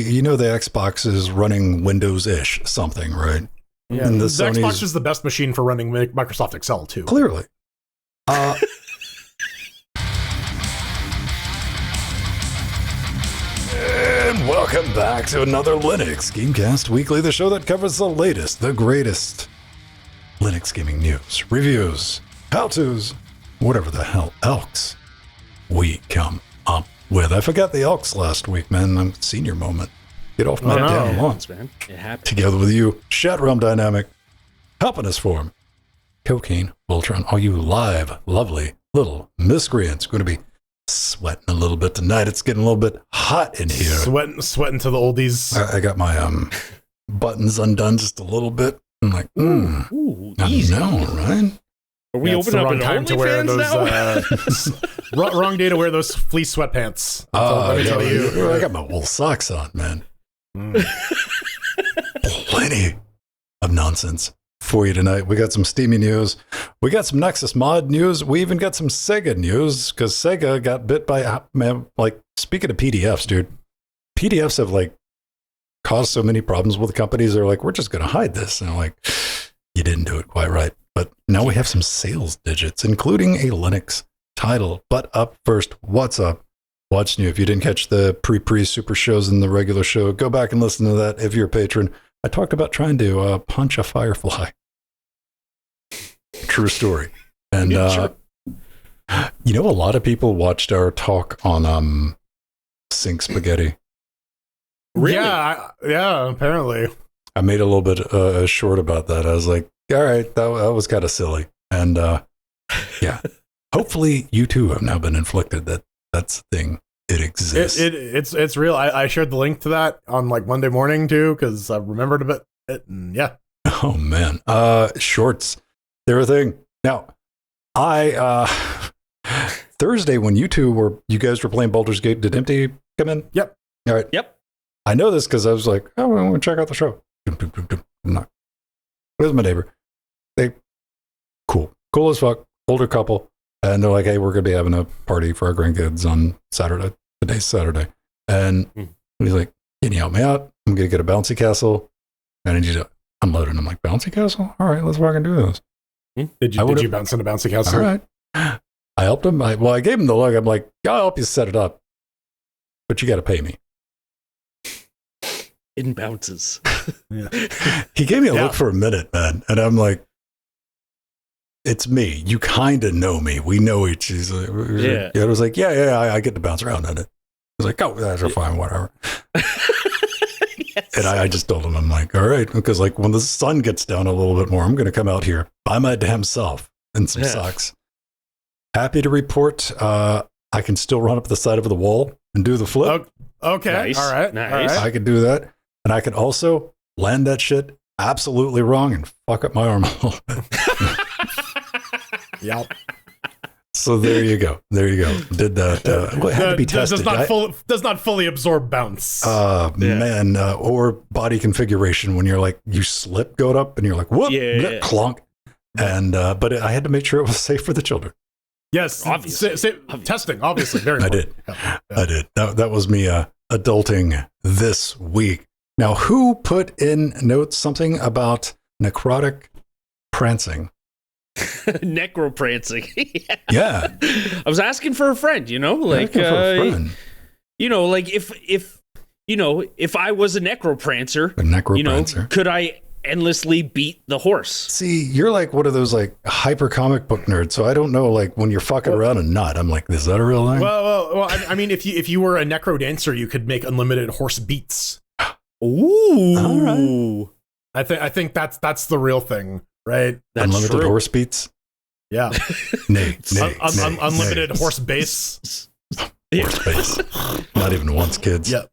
You know the Xbox is running Windows-ish something, right? Yeah, and the Sony's... Xbox is the best machine for running Microsoft Excel, too. Clearly. And welcome back to another Linux Gamecast Weekly, the show that covers the latest, the greatest Linux gaming news, reviews, how-tos, whatever the hell else we come up with. I forgot the elks last week, man. I'm senior moment. Get off my damn lawn. Man. It happened. Together with you, Chat Realm Dynamic, helping us form Cocaine, Voltron, all you live, lovely little miscreants. Going to be sweating a little bit tonight. It's getting a little bit hot in here. Sweating to the oldies. I got my buttons undone just a little bit. I'm like, easy. I know, right? Are we opening up an time to wear OnlyFans those? Wrong day to wear those fleece sweatpants. Let me tell you. I got my wool socks on, man. Plenty of nonsense for you tonight. We got some Steamy news. We got some Nexus Mod news. We even got some SEGA news because SEGA got bit by, man, like, speaking of PDFs, dude, PDFs have, like, caused so many problems with companies. They're like, we're just going to hide this. And I'm like, you didn't do it quite right. But now we have some sales digits, including a Linux title. But up first, what's up? Watch new. If you didn't catch the pre super shows and the regular show, go back and listen to that if you're a patron. I talked about trying to punch a firefly. True story. And sure. You know, a lot of people watched our talk on Sync Spaghetti. Really? Yeah, apparently. I made a little bit short about that. I was like, all right, that was kind of silly. And yeah, hopefully you too have now been inflicted that that's the thing. It exists. It's real. I shared the link to that on like Monday morning too, because I remembered a bit. And yeah. Oh man. Shorts. They're a thing. Now, I Thursday when you guys were playing Baldur's Gate, did Empty come in? Yep. All right. Yep. I know this because I was like, oh, I want to check out the show. I'm not. Where's my neighbor? They cool as fuck, older couple. And they're like, hey, we're going to be having a party for our grandkids on Saturday. Today's Saturday. And he's like, can you help me out? I'm going to get a bouncy castle. And I need you to unload it. And I'm like, bouncy castle? All right, let's fucking do this. Did you bounce in a bouncy castle? All right. I helped him. I gave him the look. I'm like, I'll help you set it up. But you got to pay me. In bounces. Yeah. He gave me a look for a minute, man. And I'm like, it's me. You kind of know me. We know each other. Yeah. I was like, yeah, I get to bounce around in it. I was like, oh, that's fine, whatever. Yes. And I just told him, I'm like, all right, because like when the sun gets down a little bit more, I'm going to come out here by my damn self in some socks. Happy to report, I can still run up the side of the wall and do the flip. Okay. Nice. All right. Nice. I could do that. And I could also land that shit absolutely wrong and fuck up my arm a little bit. Yep. So there you go. Did that. It had to be tested. Does not fully absorb bounce. Man, or body configuration when you're like, you slip, go up, and you're like, whoop, clunk. And, but I had to make sure it was safe for the children. Yes. Obviously. Testing, obviously. Very important. I did. That was me adulting this week. Now, who put in notes something about necrotic prancing? Necroprancing. Yeah. I was asking for a friend, like if I was a necroprancer, could I endlessly beat the horse? See, you're like one of those like hyper comic book nerds, so I don't know, like when you're fucking around a nut, I'm like, is that a real thing? Well, I mean, if you were a necro dancer, you could make unlimited horse beats. Ooh. All right. I think that's the real thing. Right, that's unlimited horse beats. Yeah, unlimited horse bass. Horse bass. Not even once, kids. Yep.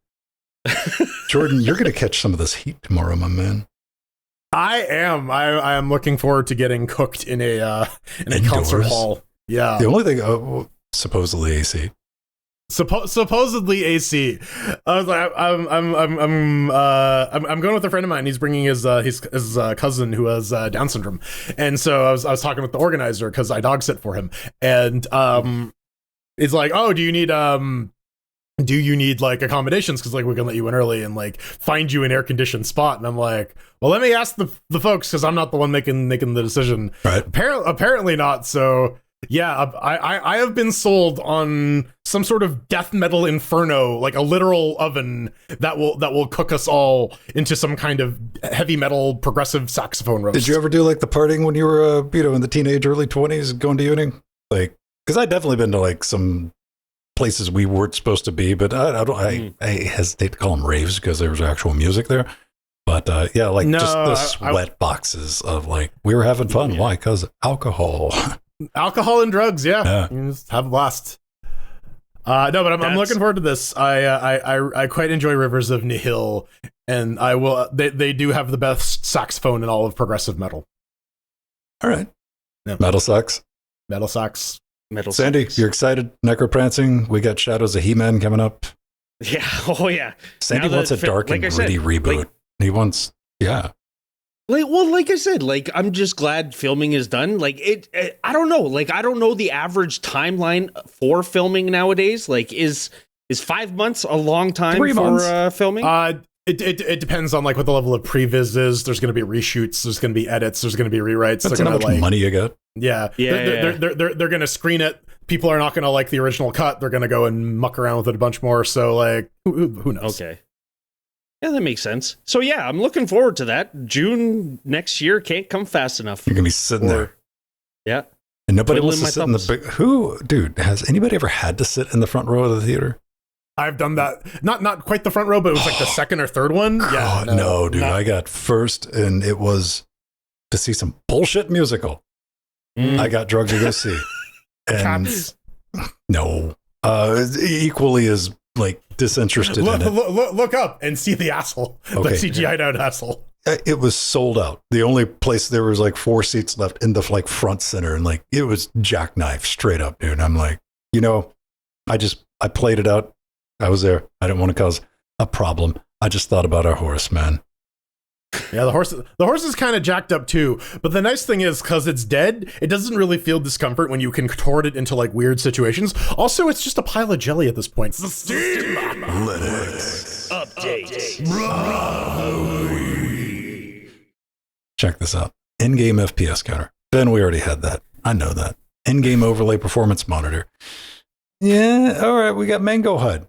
Jordan, you're gonna catch some of this heat tomorrow, my man. I am. I am looking forward to getting cooked in a concert hall. Yeah. The only thing, supposedly AC. Supposedly AC. I was like, I'm going with a friend of mine. He's bringing his cousin who has Down syndrome, and so I was talking with the organizer because I dog sit for him, and he's like, oh, do you need do you need like accommodations? Because like we can let you in early and like find you an air conditioned spot. And I'm like, well, let me ask the folks because I'm not the one making the decision. Right. Apparently not. So yeah, I have been sold on some sort of death metal inferno, like a literal oven that will cook us all into some kind of heavy metal progressive saxophone roast. Did you ever do like the partying when you were in the teenage early 20s going to uni? Like, because I've definitely been to like some places we weren't supposed to be, but I hesitate to call them raves because there was actual music there. But yeah, like just the sweat boxes of like we were having fun. Yeah. Why? Because alcohol. Alcohol and drugs, yeah. You just have a blast. No, but I'm looking forward to this. I quite enjoy Rivers of Nihil, and I will. They do have the best saxophone in all of progressive metal. All right, yeah. Metal sax. Metal sax. Metal Sandy, sax. You're excited? Necroprancing. We got Shadows of He-Man coming up. Yeah. Oh yeah. Sandy wants a dark and gritty reboot. He wants, yeah. Like I said, like I'm just glad filming is done. Like I don't know. Like I don't know the average timeline for filming nowadays. Like is 5 months a long time 3 months. For filming? It depends on like what the level of previs is. There's going to be reshoots. There's going to be edits. There's going to be rewrites. That's how much money you get. Yeah. They're going to screen it. People are not going to like the original cut. They're going to go and muck around with it a bunch more. So like, who knows? Okay. Yeah, that makes sense. So yeah, I'm looking forward to that. June next year can't come fast enough. You're gonna be sitting there. Yeah. And nobody wants to sit in the big. Dude, has anybody ever had to sit in the front row of the theater? I've done that. Not quite the front row, but it was like the second or third one. Yeah. No, dude. I got first, and it was to see some bullshit musical. I got drugged to go see. And Cats. No. Equally as like disinterested in it. Look up and see the asshole. Okay. The CGI'd out asshole. It was sold out. The only place there was like 4 seats left in the like front center, and like it was jackknife straight up, dude. I'm like, I played it out. I was there. I didn't want to cause a problem. I just thought about our horse, man. Yeah, the horse is kind of jacked up too. But the nice thing is, because it's dead, it doesn't really feel discomfort when you contort it into like weird situations. Also, it's just a pile of jelly at this point. It's the Linux update. Check this out. In-game FPS counter. Ben, we already had that. I know that. In-game overlay performance monitor. Yeah, all right, we got Mango HUD.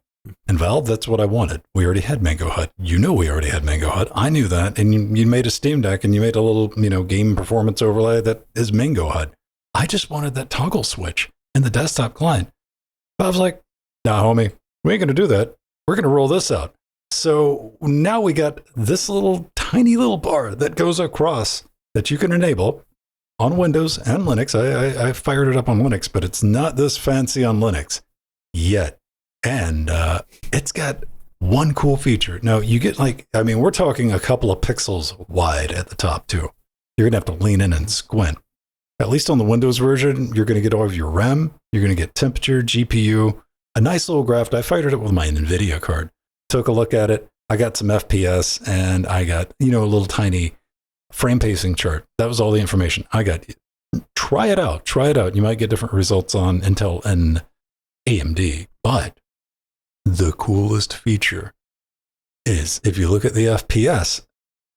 And Valve, that's what I wanted. We already had Mango HUD. You know we already had Mango HUD. I knew that. And you made a Steam Deck and you made a little, game performance overlay that is Mango HUD. I just wanted that toggle switch in the desktop client. Valve's like, nah, homie, we ain't going to do that. We're going to roll this out. So now we got this little tiny little bar that goes across that you can enable on Windows and Linux. I fired it up on Linux, but it's not this fancy on Linux yet. And it's got one cool feature. Now, you get we're talking a couple of pixels wide at the top, too. You're going to have to lean in and squint. At least on the Windows version, you're going to get all of your RAM. You're going to get temperature, GPU, a nice little graph. I fired it with my NVIDIA card. Took a look at it. I got some FPS, and I got, a little tiny frame pacing chart. That was all the information I got. Try it out. You might get different results on Intel and AMD, but the coolest feature is if you look at the FPS,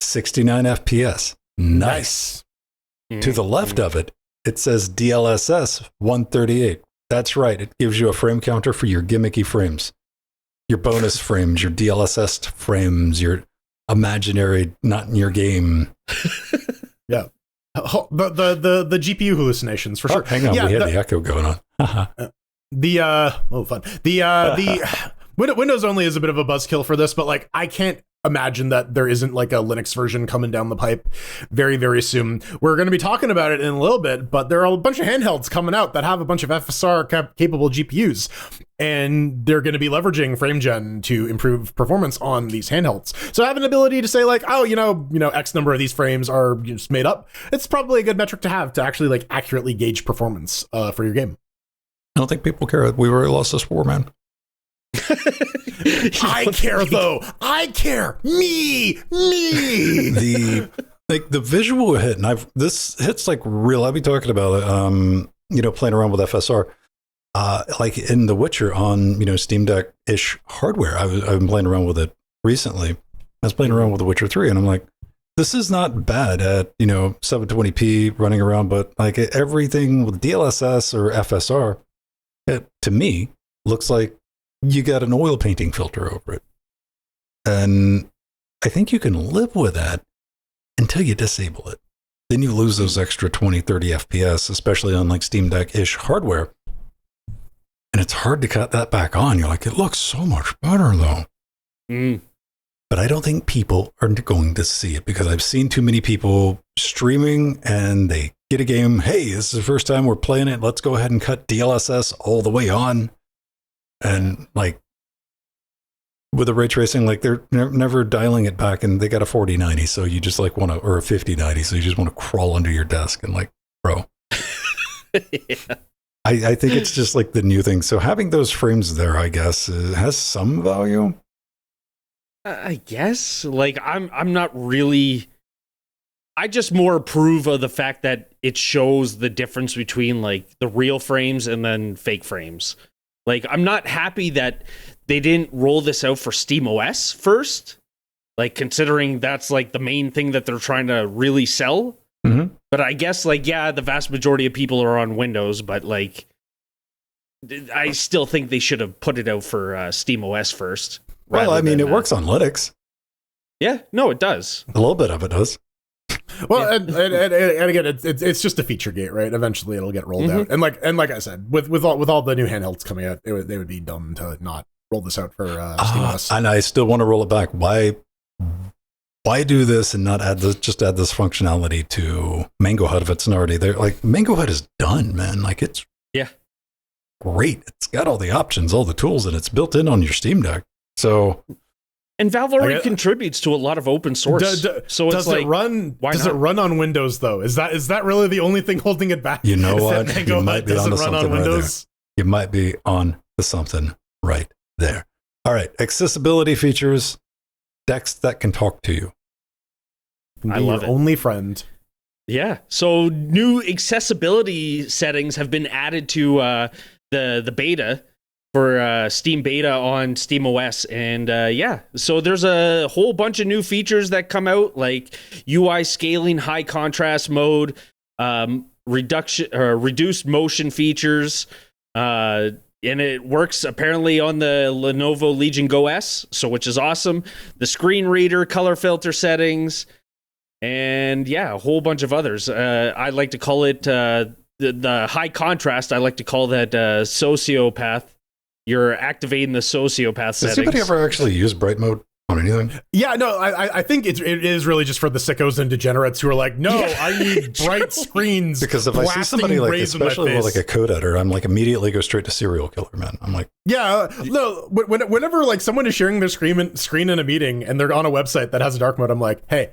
69 FPS. Nice. To the left of it, it says DLSS 138. That's right. It gives you a frame counter for your gimmicky frames, your bonus frames, your DLSS frames, your imaginary, not in your game. Yeah. The GPU hallucinations for sure. Hang on. We had the echo going on. Fun. The Windows only is a bit of a buzzkill for this, but like I can't imagine that there isn't like a Linux version coming down the pipe very, very soon. We're going to be talking about it in a little bit, but there are a bunch of handhelds coming out that have a bunch of FSR capable GPUs, and they're going to be leveraging FrameGen to improve performance on these handhelds. So have an ability to say like, oh, X number of these frames are just made up. It's probably a good metric to have to actually like accurately gauge performance for your game. I don't think people care. We already lost this war, man. I care though. I care. Me. The visual hit, and this hit's like real. I'll be talking about it. Playing around with FSR. like in The Witcher on, Steam Deck-ish hardware. I've been playing around with it recently. I was playing around with The Witcher 3, and I'm like, this is not bad at, 720p running around, but like everything with DLSS or FSR, it, to me, looks like you got an oil painting filter over it. And I think you can live with that until you disable it. Then you lose those extra 20, 30 FPS, especially on like Steam Deck-ish hardware. And it's hard to cut that back on. You're like, it looks so much better though. But I don't think people are going to see it because I've seen too many people streaming and they get a game. Hey, this is the first time we're playing it. Let's go ahead and cut DLSS all the way on. And like with the ray tracing, like they're never dialing it back, and they got a 4090. So you just like want to, or a 5090. So you just want to crawl under your desk and like, bro. Yeah. I think it's just like the new thing. So having those frames there, I guess, has some value. I guess. Like, I'm not really. I just more approve of the fact that it shows the difference between like the real frames and then fake frames. Like, I'm not happy that they didn't roll this out for SteamOS first. Like, considering that's like the main thing that they're trying to really sell. Mm-hmm. But I guess, like, yeah, the vast majority of people are on Windows, but like, I still think they should have put it out for SteamOS first. Well, I mean, it works on Linux. Yeah, no, it does. A little bit of it does. Well, and again, it's just a feature gate, right? Eventually, it'll get rolled out. And like I said, with all the new handhelds coming out, they would be dumb to not roll this out for SteamOS. And I still want to roll it back. Why do this and not add this functionality to Mango Hut if it's not already there? Like, Mango Hut is done, man. Like, it's great. It's got all the options, all the tools, and it's built in on your Steam Deck. So, and Valve already contributes to a lot of open source. So does it's it run? Does it run on Windows though? Is that really the only thing holding it back? You know what? You might be onto something right there. You might be on to something right there. All right, accessibility features, decks that can talk to you. I love your only friend. Yeah. So new accessibility settings have been added to the beta for Steam Beta on SteamOS, and so there's a whole bunch of new features that come out, like UI scaling, high contrast mode, reduced motion features, and it works apparently on the Lenovo Legion Go S, so which is awesome. The screen reader, color filter settings, and a whole bunch of others. I like to call it the high contrast. I like to call that sociopath. You're activating the sociopath settings. Does anybody ever actually use bright mode on anything? Yeah, no, I think it is really just for the sickos and degenerates who are like, no, I need bright screens. Because if I see somebody like, especially with like a code editor, I'm like immediately go straight to serial killer, man. I'm like, no, whenever like someone is sharing their screen in a meeting and they're on a website that has a dark mode, I'm like, hey,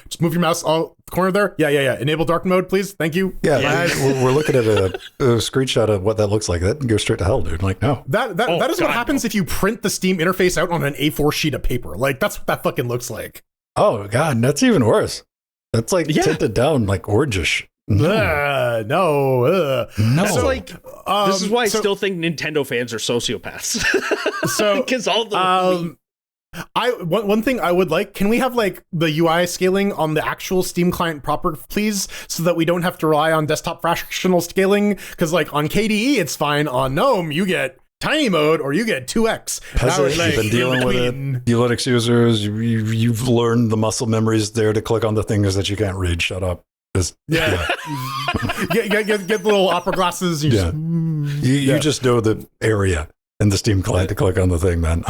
just move your mouse all the corner there. Yeah. Enable dark mode, please. Thank you. Yeah. We're looking at a screenshot of what that looks like. That can go straight to hell, dude. Like, no. That is what happens if you print the Steam interface out on an A4 sheet of paper. Like, that's what that fucking looks like. Oh God, that's even worse. That's like tinted down, like orangish. No. No. That's like this is why I still think Nintendo fans are sociopaths. So because all the one thing I would like, can we have like the UI scaling on the actual Steam client proper, please, so that we don't have to rely on desktop fractional scaling? Because like on KDE it's fine, on GNOME you get tiny mode or you get 2x. Peasant, you've been dealing with it. You Linux users, you've learned the muscle memories there to click on the things that you can't read. Shut up. Just, get the little opera glasses. You just know the area in the Steam client to click on the thing, man.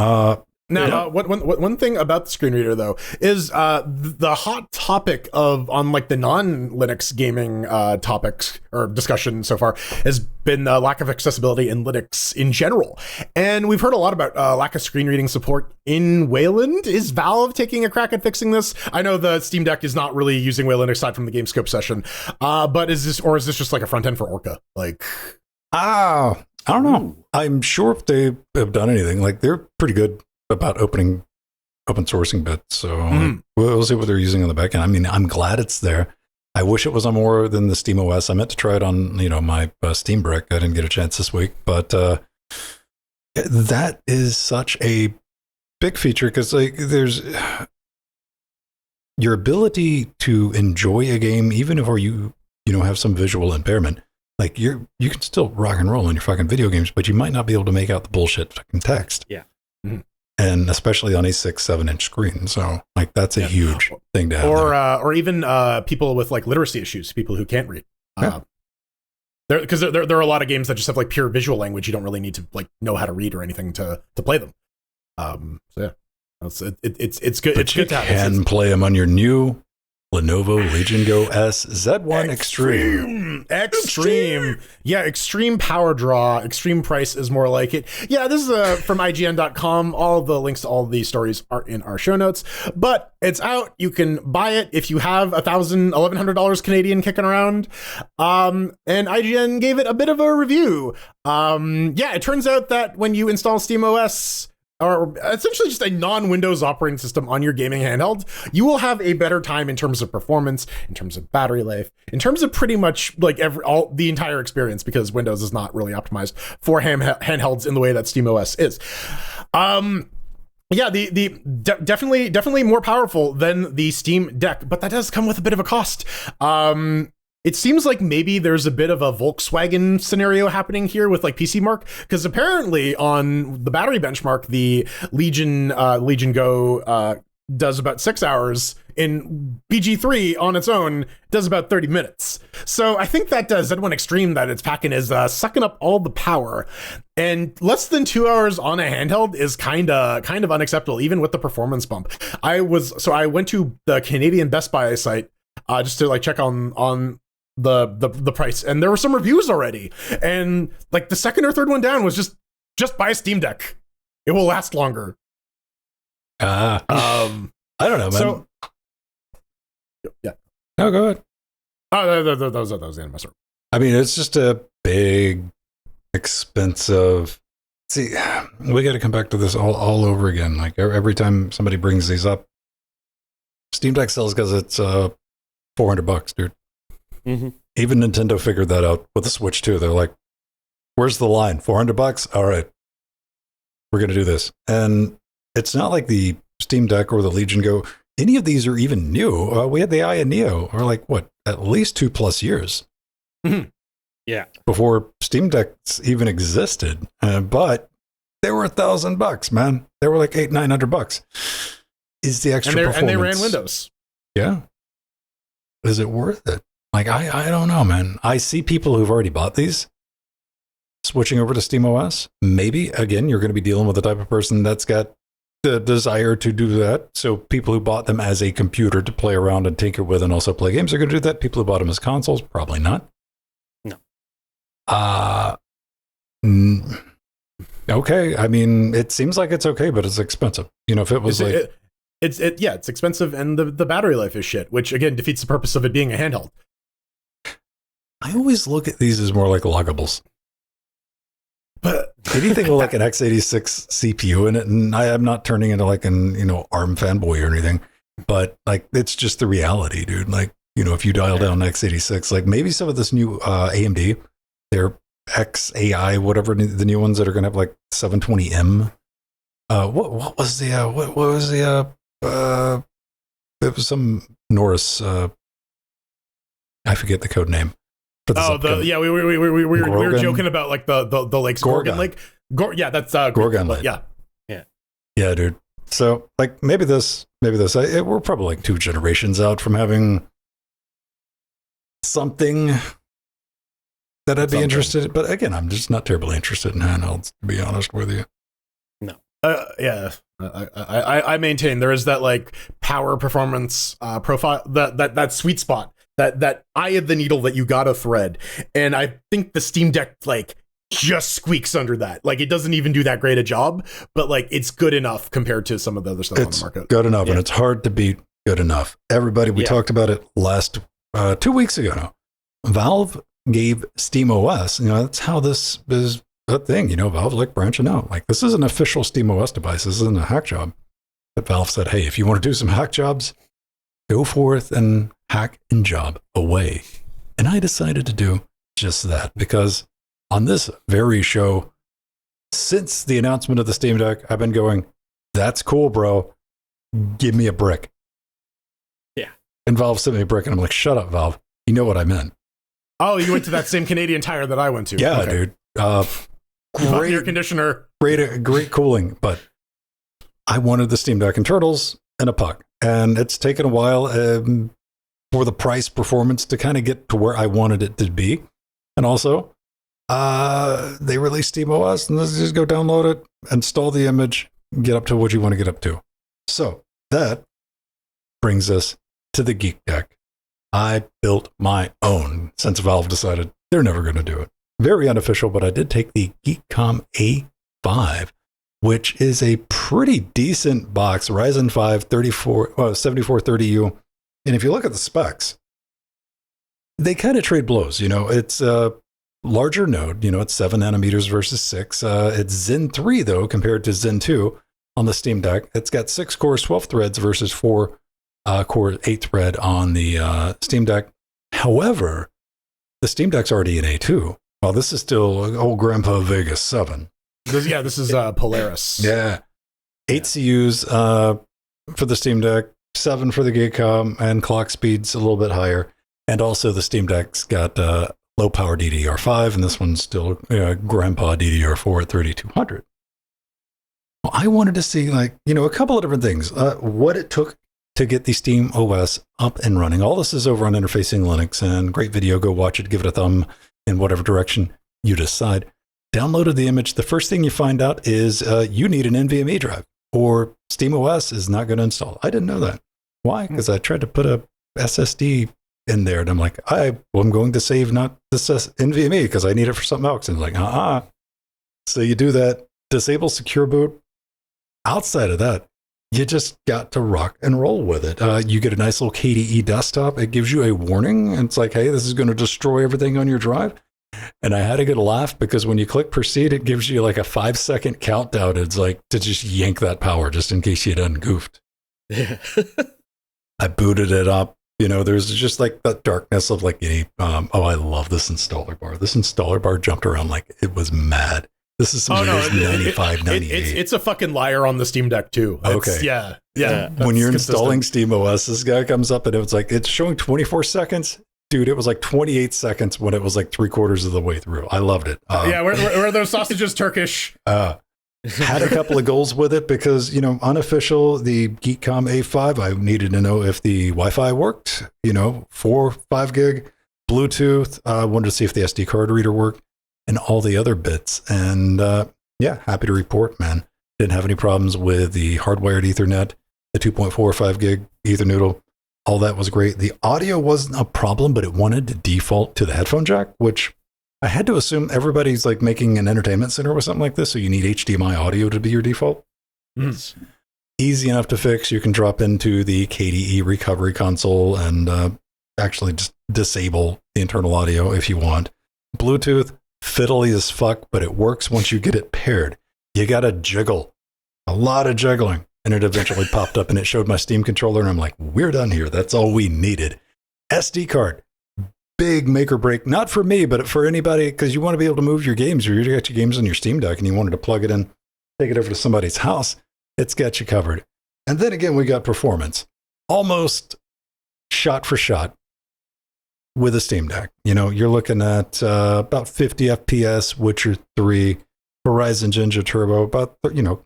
Now, one thing about the screen reader though is the hot topic on like the non-Linux gaming topics or discussion so far has been the lack of accessibility in Linux in general, and we've heard a lot about lack of screen reading support in Wayland. Is Valve taking a crack at fixing this? I know the Steam Deck is not really using Wayland aside from the GameScope session, but is this just like a front end for Orca? Like, I don't know. I'm sure if they have done anything, like they're pretty good about open sourcing bits, so we'll see what they're using on the back end. I mean, I'm glad it's there. I wish it was on more than the SteamOS. I meant to try it on, my Steam Brick. I didn't get a chance this week, but that is such a big feature because there's your ability to enjoy a game, even if you have some visual impairment. Like you can still rock and roll in your fucking video games, but you might not be able to make out the bullshit fucking text. Yeah. Mm-hmm. And especially on a 6-7 inch screen. So that's a huge thing to have. Or even people with like literacy issues, people who can't read. Because there are a lot of games that just have like pure visual language. You don't really need to like know how to read or anything to play them. It's good. But It's good to have. You can play them on your new Lenovo Legion Go S Z1 Extreme. Yeah, extreme power draw, extreme price is more like it. Yeah, this is from IGN.com. All the links to all of these stories are in our show notes, but it's out. You can buy it if you have $1,100 Canadian kicking around. And IGN gave it a bit of a review. It turns out that when you install SteamOS, or essentially just a non-Windows operating system on your gaming handheld, you will have a better time in terms of performance, in terms of battery life, in terms of pretty much like the entire experience, because Windows is not really optimized for handhelds in the way that SteamOS is. Definitely more powerful than the Steam Deck, but that does come with a bit of a cost. It seems like maybe there's a bit of a Volkswagen scenario happening here with like PC Mark, because apparently on the battery benchmark, the Legion Go does about 6 hours. In BG3 on its own does about 30 minutes. So I think that Z1 Extreme that it's packing is sucking up all the power, and less than 2 hours on a handheld is kind of unacceptable, even with the performance bump. I went to the Canadian Best Buy site just to like check on the price, and there were some reviews already, and like the second or third one down was just buy a Steam Deck, it will last longer. I don't know, man. So yeah, no, go ahead. That was the end of my story. I mean, it's just a big, expensive. See, we got to come back to this all over again. Like every time somebody brings these up, Steam Deck sells because it's $400, dude. Mm-hmm. Even Nintendo figured that out with the Switch too. They're like, "Where's the line? $400? All right, we're gonna do this." And it's not like the Steam Deck or the Legion Go. Any of these are even new. We had the Aya Neo, or like what, at least 2+ years. Mm-hmm. Yeah, before Steam Decks even existed. But they were $1,000, man. They were like $800-900. Is the extra performance? And they ran Windows. Yeah. Is it worth it? Like, I don't know, man. I see people who've already bought these switching over to SteamOS. Maybe, again, you're going to be dealing with the type of person that's got the desire to do that. So people who bought them as a computer to play around and tinker with and also play games are going to do that. People who bought them as consoles, probably not. No. Okay. I mean, it seems like it's okay, but it's expensive. If it was it's expensive, and the battery life is shit, which again defeats the purpose of it being a handheld. I always look at these as more like luggables. But anything with like an x86 CPU in it, and I am not turning into like an ARM fanboy or anything, but like it's just the reality, dude. Like if you dial down x86, like maybe some of this new AMD, their XAI, whatever the new ones that are going to have like 720M. What was the it was some Norris. I forget the code name. We were joking about like the lake's Gorgon Lake. That's Gorgon Lake. Yeah, dude. So like maybe this. We're probably like 2 generations out from having something that I'd be interested in. But again, I'm just not terribly interested in handhelds, to be honest with you. No. I maintain there is that like power performance profile, that sweet spot, that eye of the needle that you gotta thread, and I think the Steam Deck like just squeaks under that. Like it doesn't even do that great a job, but like it's good enough compared to some of the other stuff on the market. Good enough, and it's hard to beat good enough. Everybody, we talked about it last 2 weeks ago now. Valve gave SteamOS, that's how this is a thing, Valve's like branching out. Like this is an official SteamOS device. This isn't a hack job. But Valve said, hey, if you want to do some hack jobs, go forth and hack and job away. And I decided to do just that because on this very show, since the announcement of the Steam Deck, I've been going, that's cool, bro. Give me a brick. Yeah. And Valve sent me a brick, and I'm like, shut up, Valve. You know what I meant. Oh, you went to that same Canadian Tire that I went to. Yeah, okay. dude. Great air conditioner. Great cooling. But I wanted the Steam Deck and Turtles and a puck. And it's taken a while for the price performance to kind of get to where I wanted it to be. And also, they released SteamOS, and let's just go download it, install the image, get up to what you want to get up to. So that brings us to the Geek Deck. I built my own since Valve decided they're never going to do it. Very unofficial, but I did take the Geekcom A5, which is a pretty decent box, Ryzen 5 7430U. And if you look at the specs, they kind of trade blows. You know, it's a larger node, you know, it's 7 nanometers versus 6. It's Zen 3, though, compared to Zen 2 on the Steam Deck. It's got 6 cores, 12 threads versus 4 core 8 thread on the Steam Deck. However, the Steam Deck's already in A2. Well, this is still old Grandpa Vegas 7. This is Polaris. Yeah. 8 CUs for the Steam Deck, 7 for the Geekcom, and clock speed's a little bit higher. And also the Steam Deck's got low power DDR5, and this one's still Grandpa DDR4 at 3200. Well, I wanted to see, like, you know, a couple of different things. What it took to get the SteamOS up and running. All this is over on Interfacing Linux, and great video. Go watch it. Give it a thumb in whatever direction you decide. Downloaded the image. The first thing you find out is you need an NVMe drive, or SteamOS is not going to install. I didn't know that. Why? Because I tried to put a SSD in there, and I'm like, I'm going to save not this NVMe because I need it for something else. And it's like, So you do that. Disable secure boot. Outside of that, you just got to rock and roll with it. You get a nice little KDE desktop. It gives you a warning. And it's like, hey, this is going to destroy everything on your drive. And I had to get a laugh because when you click proceed, it gives you like a 5-second countdown. It's like to just yank that power just in case you done goofed. Yeah. I booted it up. You know, there's just like that darkness of like any, I love this installer bar. This installer bar jumped around like it was mad. This is some 95, 98. It's a fucking liar on the Steam Deck too. Okay. Yeah. When you're installing SteamOS, this guy comes up and it's like, it's showing 24 seconds. Dude, it was like 28 seconds when it was like 3/4 of the way through. I loved it. Were those sausages Turkish? Had a couple of goals with it because, you know, unofficial, the Geekcom A5, I needed to know if the Wi-Fi worked, you know, 5 gig, Bluetooth. I wanted to see if the SD card reader worked and all the other bits. And happy to report, man. Didn't have any problems with the hardwired Ethernet, the 2.45 gig Ethernoodle. All that was great. The audio wasn't a problem, but it wanted to default to the headphone jack, which I had to assume everybody's like making an entertainment center or something like this, so you need HDMI audio to be your default. Easy enough to fix. You can drop into the KDE recovery console and actually just disable the internal audio if you want. Bluetooth, fiddly as fuck, but it works once you get it paired. You got to jiggle. A lot of jiggling. And it eventually popped up and it showed my Steam controller, and I'm like, we're done here. That's all we needed. SD card. Big make or break, not for me, but for anybody, because you want to be able to move your games, or you got your games on your Steam Deck and you wanted to plug it in, take it over to somebody's house, it's got you covered. And then again, we got performance. Almost shot for shot with a Steam Deck. You know, you're looking at about 50 FPS, Witcher 3, Horizon Ninja Turbo, about, you know,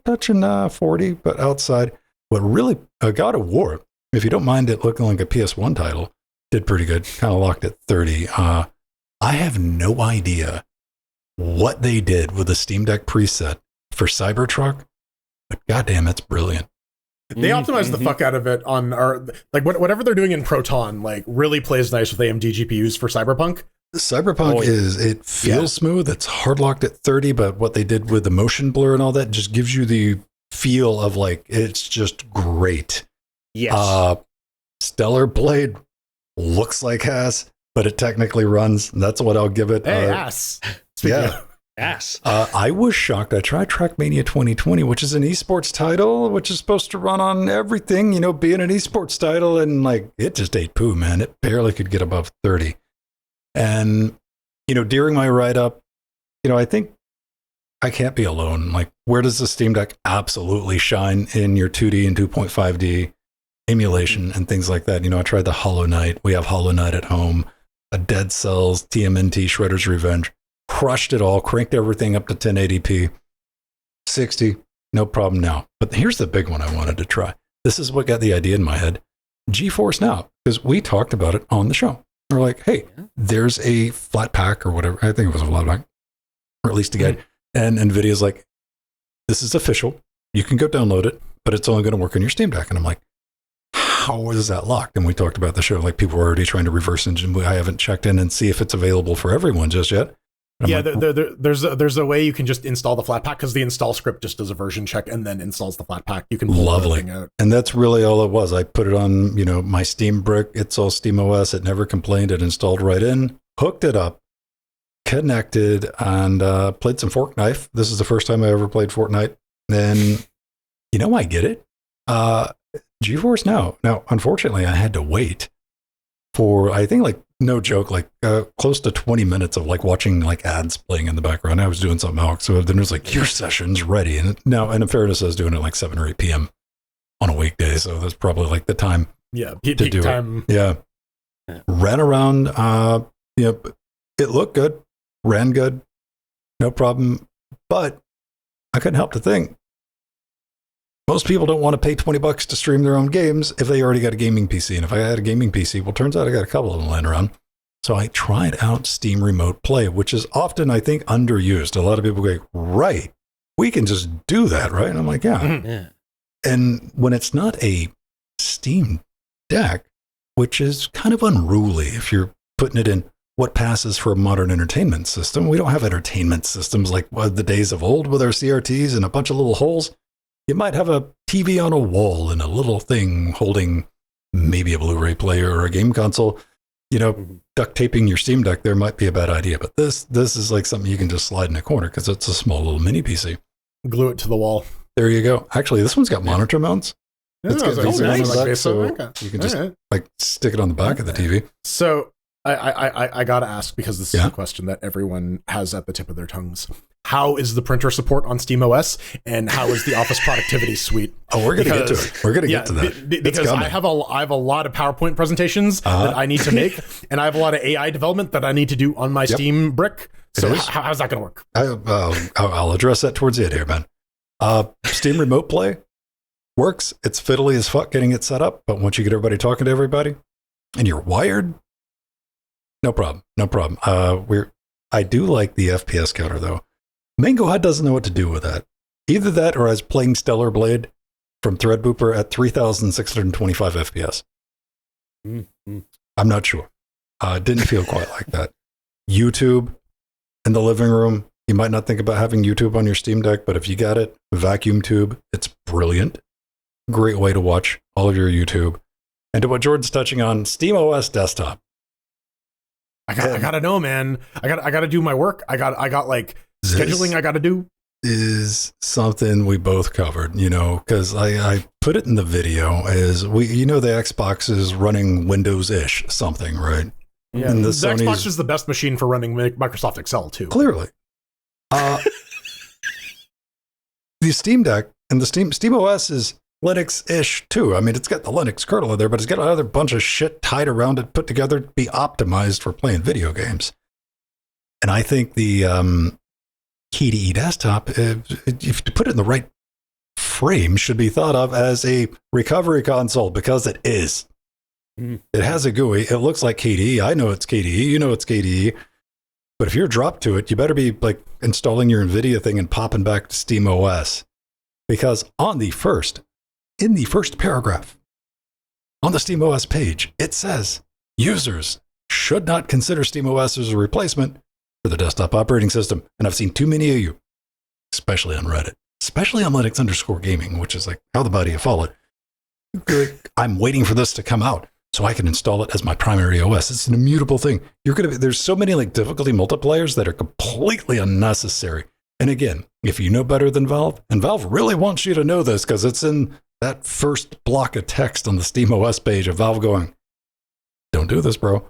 touching 40, but outside. What really, God of War, if you don't mind it looking like a PS1 title, did pretty good. Kind of locked at 30. I have no idea what they did with the Steam Deck preset for Cybertruck, but goddamn, it's brilliant. They optimized the fuck out of it on our, like, whatever they're doing in Proton, like, really plays nice with AMD GPUs for Cyberpunk. Cyberpunk it feels smooth. It's hard locked at 30, but what they did with the motion blur and all that just gives you the feel of like, it's just great. Yes. Stellar Blade looks like ass, but it technically runs. That's what I'll give it. Hey, ass. Yes. I was shocked. I tried Trackmania 2020, which is an esports title, which is supposed to run on everything, being an esports title, and like it just ate poo, man. It barely could get above 30. And, during my write-up, I think I can't be alone. Like, where does the Steam Deck absolutely shine in your 2D and 2.5D emulation and things like that? I tried the Hollow Knight. We have Hollow Knight at home. A Dead Cells, TMNT, Shredder's Revenge. Crushed it all, cranked everything up to 1080p. 60, no problem now. But here's the big one I wanted to try. This is what got the idea in my head. GeForce Now, because we talked about it on the show. We're like, hey, there's a flat pack or whatever. I think it was a flat pack, or at least a guide. And NVIDIA's like, this is official. You can go download it, but it's only going to work on your Steam Deck. And I'm like, how is that locked? And we talked about the show, like people were already trying to reverse engineer. I haven't checked in and see if it's available for everyone just yet. Yeah, like, there's a way you can just install the Flatpak because the install script just does a version check and then installs the Flatpak. You can pull lovely the thing out. And that's really all it was. I put it on, my Steam brick. It's all SteamOS. It never complained. It installed right in, hooked it up, connected, and played some Fork Knife. This is the first time I ever played Fortnite. And I get it. GeForce Now. Now, unfortunately, I had to wait for, I think, like, no joke, like close to 20 minutes of like watching like ads playing in the background. I was doing something else. So then it was like, your session's ready. And now, and in fairness, I was doing it like 7 or 8 p.m. on a weekday. So that's probably like the time. Yeah. To do time. It. Yeah. Ran around. It looked good. Ran good. No problem. But I couldn't help to think. Most people don't want to pay $20 to stream their own games if they already got a gaming PC. And if I had a gaming PC, well, turns out I got a couple of them laying around. So I tried out Steam Remote Play, which is often, I think, underused. A lot of people go, right, we can just do that, right? And I'm like, yeah. Mm-hmm. Yeah. And when it's not a Steam Deck, which is kind of unruly if you're putting it in what passes for a modern entertainment system. We don't have entertainment systems like the days of old with our CRTs and a bunch of little holes. You might have a TV on a wall and a little thing holding maybe a Blu-ray player or a game console. Duct taping your Steam Deck there might be a bad idea, but this is like something you can just slide in a corner because it's a small little mini PC. Glue it to the wall. There you go. Actually, this one's got monitor mounts. It's got nice. back, so you can just like stick it on the back of the TV. So I gotta ask, because this is a question that everyone has at the tip of their tongues. How is the printer support on SteamOS, and how is the Office Productivity Suite? Oh, we're going to get to it. We're going to get to that. Because I have a lot of PowerPoint presentations that I need to make, and I have a lot of AI development that I need to do on my Steam brick. So how's that going to work? I'll address that towards the end here, man. Steam Remote Play works. It's fiddly as fuck getting it set up, but once you get everybody talking to everybody, and you're wired, no problem. No problem. I do like the FPS counter, though. Mango Hut doesn't know what to do with that. Either that or I was playing Stellar Blade from Threadbooper at 3,625 FPS. Mm-hmm. I'm not sure. Didn't feel quite like that. YouTube in the living room. You might not think about having YouTube on your Steam Deck, but if you got it, Vacuum Tube, it's brilliant. Great way to watch all of your YouTube. And to what Jordan's touching on, SteamOS Desktop. I gotta know, man. I gotta do my work. I got like scheduling I gotta do. Is something we both covered, because I put it in the video as the Xbox is running Windows-ish something, right? Yeah, and the Xbox is the best machine for running Microsoft Excel too. Clearly. The Steam Deck and the SteamOS is Linux-ish too. I mean, it's got the Linux kernel in there, but it's got another bunch of shit tied around it, put together to be optimized for playing video games. And I think the KDE desktop, if to put it in the right frame, should be thought of as a recovery console, because it is. Mm. It has a GUI. It looks like KDE. I know it's KDE. You know it's KDE. But if you're dropped to it, you better be like installing your NVIDIA thing and popping back to SteamOS. Because in the first paragraph on the SteamOS page, it says users should not consider SteamOS as a replacement for the desktop operating system. And I've seen too many of you, especially on Reddit, especially on Linux_gaming, which is like, how the body you follow it. I'm waiting for this to come out. so I can install it as my primary OS. It's an immutable thing. There's so many like difficulty multipliers that are completely unnecessary. And again, if you know better than Valve, and Valve really wants you to know this because it's in that first block of text on the SteamOS page of Valve going, don't do this, bro.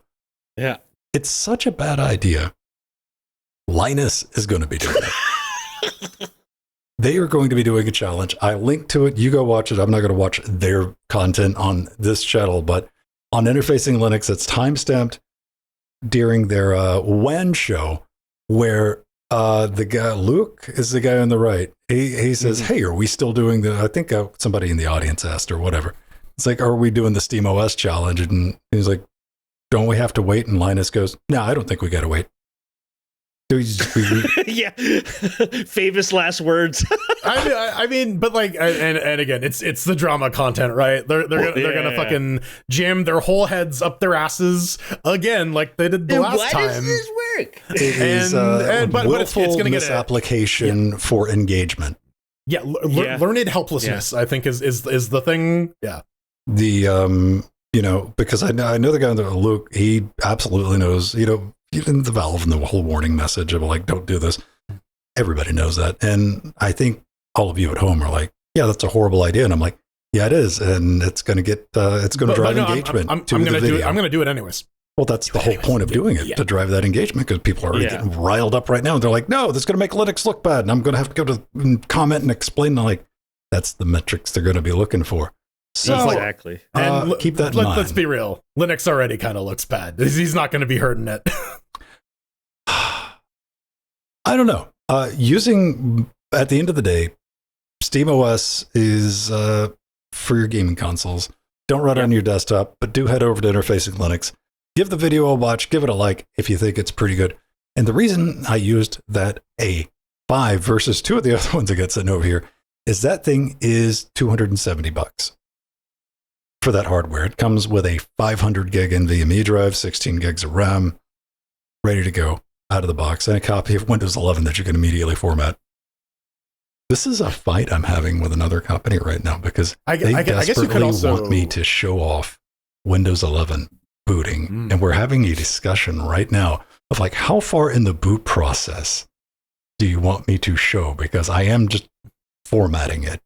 Yeah. It's such a bad idea. Linus is going to be doing it. They are going to be doing a challenge. I linked to it. You go watch it. I'm not going to watch their content on this channel, but on Interfacing Linux, it's timestamped during their WAN show where the guy, Luke is the guy on the right. He says, hey, are we still doing I think somebody in the audience asked or whatever. It's like, are we doing the SteamOS challenge? And he's like, don't we have to wait? And Linus goes, no, I don't think we got to wait. Yeah, famous last words. I mean, but like, and again, it's the drama content, right? They're gonna fucking jam their whole heads up their asses again, like they did the last time. Why does this work? It is but it's gonna get misapplication for engagement. Yeah, learned helplessness. I think is the thing. Yeah, the because I know the guy, Luke. He absolutely knows. Even the Valve and the whole warning message of like, don't do this. Everybody knows that. And I think all of you at home are like, yeah, that's a horrible idea. And I'm like, yeah, it is. And it's going to drive engagement. I'm going to do it anyways. Well, that's the whole point of doing it, to drive that engagement, because people are already getting riled up right now. And they're like, no, this is going to make Linux look bad. And I'm going to have to go to comment and explain. Like, that's the metrics they're going to be looking for. So, exactly. And keep that in mind. Let's be real. Linux already kind of looks bad. He's not going to be hurting it. I don't know. Using, at the end of the day, SteamOS is for your gaming consoles. Don't run it on your desktop, but do head over to Interfacing Linux. Give the video a watch. Give it a like if you think it's pretty good. And the reason I used that A5 versus two of the other ones I got sent over here is that thing is $270 for that hardware. It comes with a 500 gig NVMe drive, 16 gigs of RAM, ready to go out of the box, and a copy of Windows 11 that you can immediately format. This is a fight I'm having with another company right now because they desperately want me to show off Windows 11 booting. And we're having a discussion right now of like, how far in the boot process do you want me to show? Because I am just formatting it.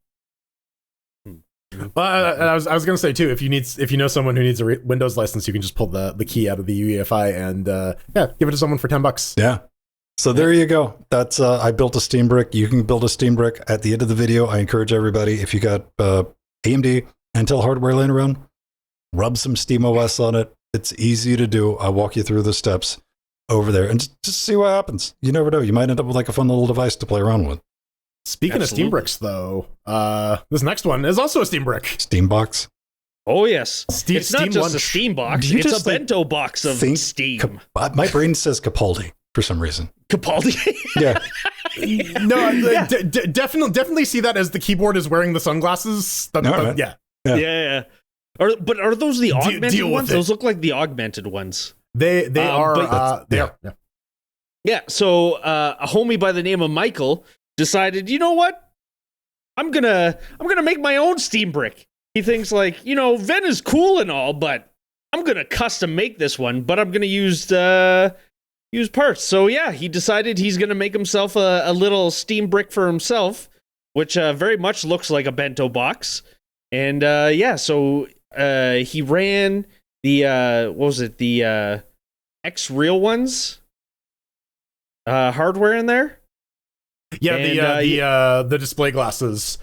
Well, I was going to say too, if you know someone who needs a Windows license, you can just pull the key out of the UEFI and give it to someone for $10. Yeah. So there you go. That's I built a Steam Brick. You can build a Steam Brick. At the end of the video, I encourage everybody, if you got AMD, Intel hardware laying around, rub some SteamOS on it. It's easy to do. I'll walk you through the steps over there and just see what happens. You never know. You might end up with like a fun little device to play around with. Speaking of Steam Bricks, though, this next one is also a Steam Brick. Steam Box. Oh, yes. It's not Steam just lunch. a Steam Box. It's a Bento Box of Steam. My brain says Capaldi for some reason. Capaldi? Yeah. No, definitely see that as the keyboard is wearing the sunglasses. Yeah. But are those the augmented ones? Those look like the augmented ones. They are. Yeah. So a homie by the name of Michael decided, you know what? I'm gonna make my own Steam Brick. He thinks like, Ven is cool and all, but I'm gonna custom make this one, but I'm gonna use parts. So yeah, he decided he's gonna make himself a little Steam Brick for himself, which very much looks like a Bento Box. And so he ran the the X Real ones hardware in there. Yeah, and, the display glasses.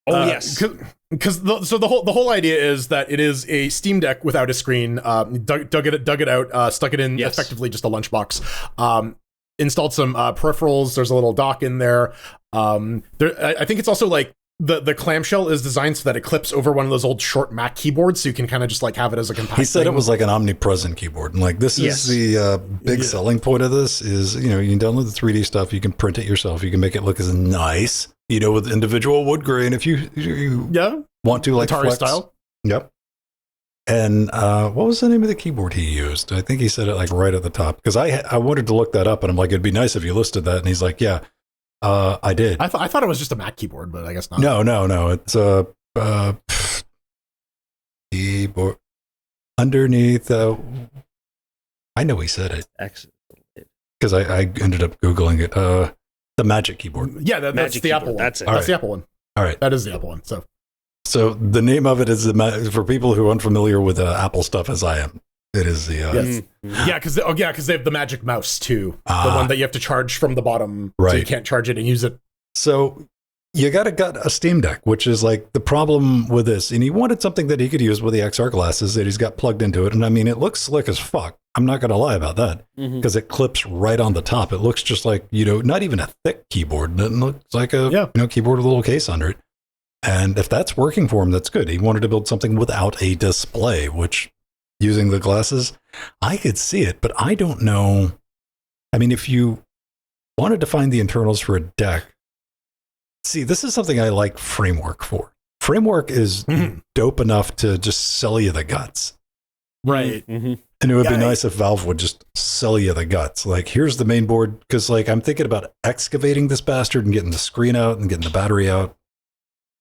Oh yes, because the whole idea is that it is a Steam Deck without a screen. Dug it out, stuck it in effectively just a lunchbox. Installed some peripherals. There's a little dock in there. I think it's also like the clamshell is designed so that it clips over one of those old short Mac keyboards, so you can kind of just like have it as a compact. He said it was like an omnipresent keyboard, and like this is the big selling point of this is you can download the 3D stuff, you can print it yourself, you can make it look as nice, with individual wood grain if you want to, like Atari flex style. Yep. And what was the name of the keyboard he used? I think he said it like right at the top because I wanted to look that up, and I'm like, it'd be nice if you listed that, and he's like, yeah. I did. I thought it was just a Mac keyboard, but I guess not. No. It's a keyboard. underneath. I know he said it because I ended up Googling it. The Magic Keyboard. Yeah, that's Magic the keyboard. Apple one. That's it. That's the Apple one. All right. That is the Apple one. So the name of it is for people who are unfamiliar with Apple stuff as I am. It is the yes. Yeah, because they have the Magic Mouse too, the one that you have to charge from the bottom, right? So you can't charge it and use it. So you got a Steam Deck, which is like the problem with this. And he wanted something that he could use with the XR glasses that he's got plugged into it. And I mean, it looks slick as fuck. I'm not going to lie about that because it clips right on the top. It looks just like, not even a thick keyboard. It looks like a keyboard with a little case under it. And if that's working for him, that's good. He wanted to build something without a display, which using the glasses, I could see it, but I don't know. I mean, if you wanted to find the internals for a deck, see, this is something I like Framework for. Framework is dope enough to just sell you the guts. Right. And it would be nice if Valve would just sell you the guts. Like, here's the main board. Because, like, I'm thinking about excavating this bastard and getting the screen out and getting the battery out.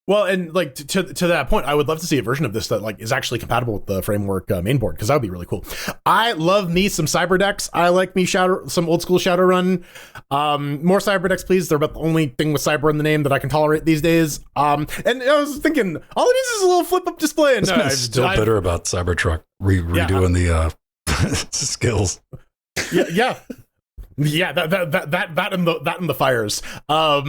Well, and like to that point, I would love to see a version of this that like is actually compatible with the Framework mainboard, because that would be really cool. I love me some Cyberdecks. I like me some old school Shadowrun. More Cyberdecks, please. They're about the only thing with Cyber in the name that I can tolerate these days. And I was thinking, all it is a little flip up display. And I'm still bitter about Cybertruck redoing the skills. Yeah. Yeah, that and the fires. No, I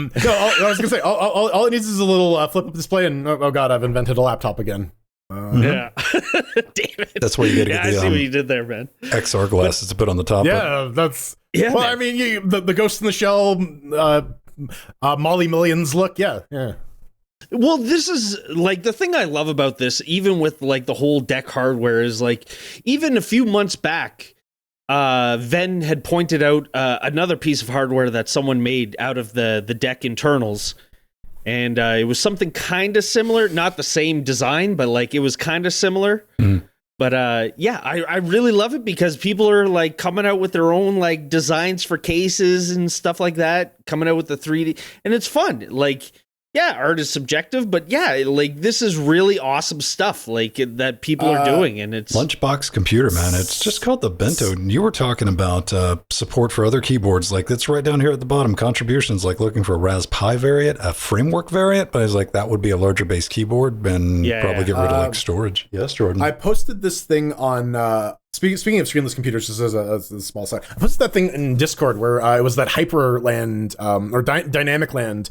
was gonna say all it needs is a little flip up display, and oh god, I've invented a laptop again. Yeah, damn it. That's why you got to get I the see what you did there, man. XR glasses to put on the top. Yeah, that's well. Man. I mean, the Ghost in the Shell, Molly Millions look. Yeah. Well, this is like the thing I love about this, even with like the whole deck hardware, is like even a few months back. Ven had pointed out another piece of hardware that someone made out of the deck internals, and it was something kind of similar, not the same design, but like it was kind of similar. But I really love it because people are like coming out with their own like designs for cases and stuff like that, coming out with the 3D, and it's fun. Like, yeah, art is subjective, but yeah, like this is really awesome stuff like that people are doing, and it's Lunchbox computer, man. It's just called the Bento. You were talking about support for other keyboards, like it's right down here at the bottom. Contributions, like looking for a Raspberry variant, a Framework variant, but I was like, that would be a larger base keyboard, and probably get rid of like storage. Yes, Jordan. I posted this thing on. Speaking of screenless computers, just as a small side, I posted that thing in Discord where it was that Hyperland or Dynamic Land.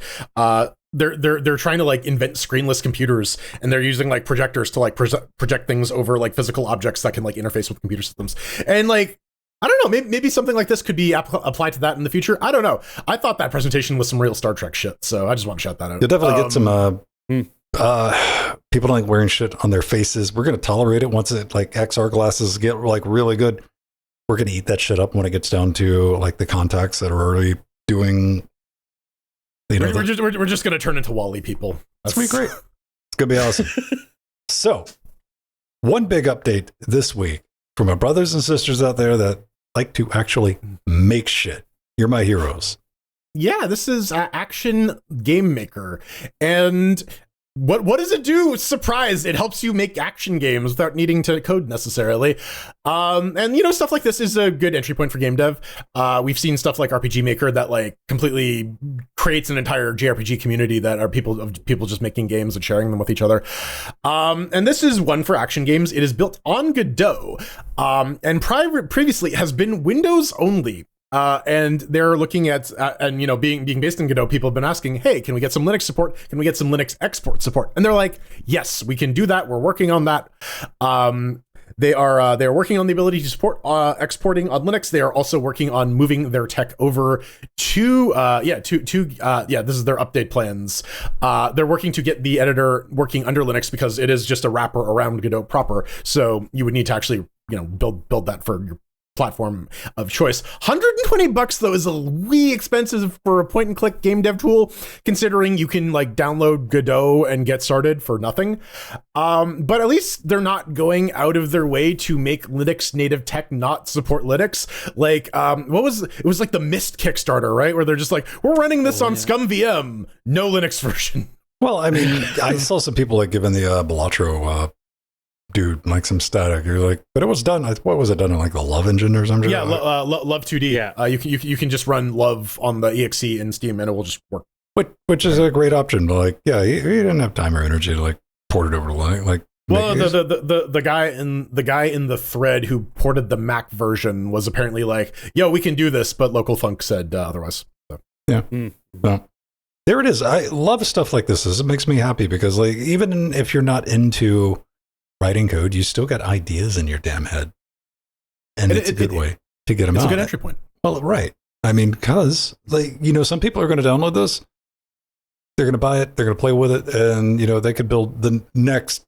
They're trying to like invent screenless computers, and they're using like projectors to like project things over like physical objects that can like interface with computer systems. And like, I don't know, maybe something like this could be applied to that in the future. I don't know. I thought that presentation was some real Star Trek shit, so I just want to shout that out. You'll definitely get some people don't like wearing shit on their faces. We're going to tolerate it once it like XR glasses get like really good. We're going to eat that shit up when it gets down to like the contacts that are already doing. We're just going to turn into Wall-E people. That's going to be great. It's going to be awesome. So, one big update this week from our brothers and sisters out there that like to actually make shit. You're my heroes. Yeah, this is Action Game Maker. And what does it do? Surprise! It helps you make action games without needing to code necessarily. And stuff like this is a good entry point for game dev. We've seen stuff like RPG Maker that like completely creates an entire JRPG community that are people just making games and sharing them with each other. And this is one for action games. It is built on Godot, and previously has been Windows only. And they're looking at, being based in Godot, people have been asking, hey, can we get some Linux support? Can we get some Linux export support? And they're like, yes, we can do that. We're working on that. They're working on the ability to support exporting on Linux. They are also working on moving their tech over to this is their update plans. They're working to get the editor working under Linux because it is just a wrapper around Godot proper. So you would need to actually, build that for your platform of choice. $120 though is a wee expensive for a point and click game dev tool, considering you can like download Godot and get started for nothing. But at least they're not going out of their way to make Linux native tech not support Linux. Like it was like the Mist Kickstarter, right? Where they're just like, we're running this on Scum VM, no Linux version. Well, I mean, I saw some people like giving the Balatro dude, like some static. You're like, but it was done. What was it done in like the Love engine or something? Yeah, Love 2D. Yeah. You can just run Love on the exe in Steam and it will just work. Which is a great option. But like, yeah, you didn't have time or energy to like port it over to like. Well, the guy in the thread who ported the Mac version was apparently like, "Yo, we can do this," but Local Funk said otherwise. So. Yeah. Well, there it is. I love stuff like this. It makes me happy because like even if you're not into writing code, you still got ideas in your damn head, and it's a good way to get them out. It's a good entry point. Well, right. I mean, because like some people are going to download this. They're going to buy it. They're going to play with it, and they could build the next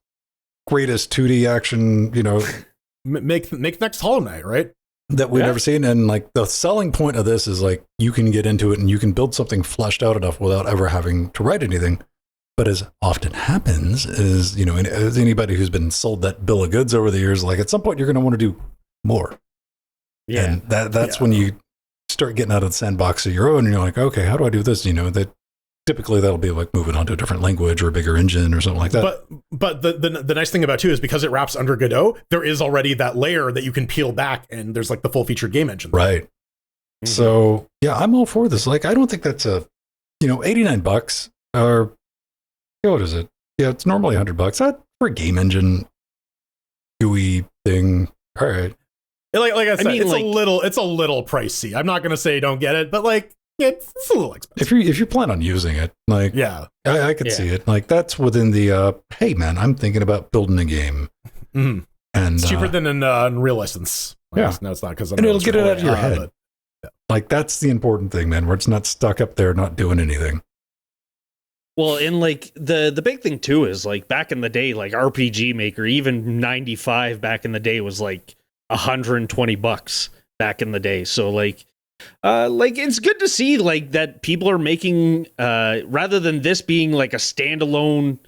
greatest 2D action. Make next Hollow Knight, right? That we've never seen. And like the selling point of this is like you can get into it and you can build something fleshed out enough without ever having to write anything. But as often happens is, as anybody who's been sold that bill of goods over the years, like at some point you're going to want to do more. Yeah. And that's when you start getting out of the sandbox of your own and you're like, okay, how do I do this? That typically that'll be like moving on to a different language or a bigger engine or something like that. But the nice thing about too is because it wraps under Godot, there is already that layer that you can peel back and there's like the full featured game engine. Right. Mm-hmm. So yeah, I'm all for this. Like, I don't think that's $89 or what is it? Yeah, it's normally $100. That for a game engine GUI thing. All right. Like I said, it's a little pricey. I'm not going to say don't get it, but like, it's a little expensive. If you plan on using it, like, yeah, I could see it. Like, that's within the, hey, man, I'm thinking about building a game. Mm-hmm. And it's cheaper than an Unreal license. Yeah. No, it's not because and it'll get it out of your head. Like, that's the important thing, man, where it's not stuck up there not doing anything. Well, and like the big thing too is like back in the day, like RPG Maker, even 95 back in the day was like $120 back in the day. So like it's good to see like that people are making rather than this being like a standalone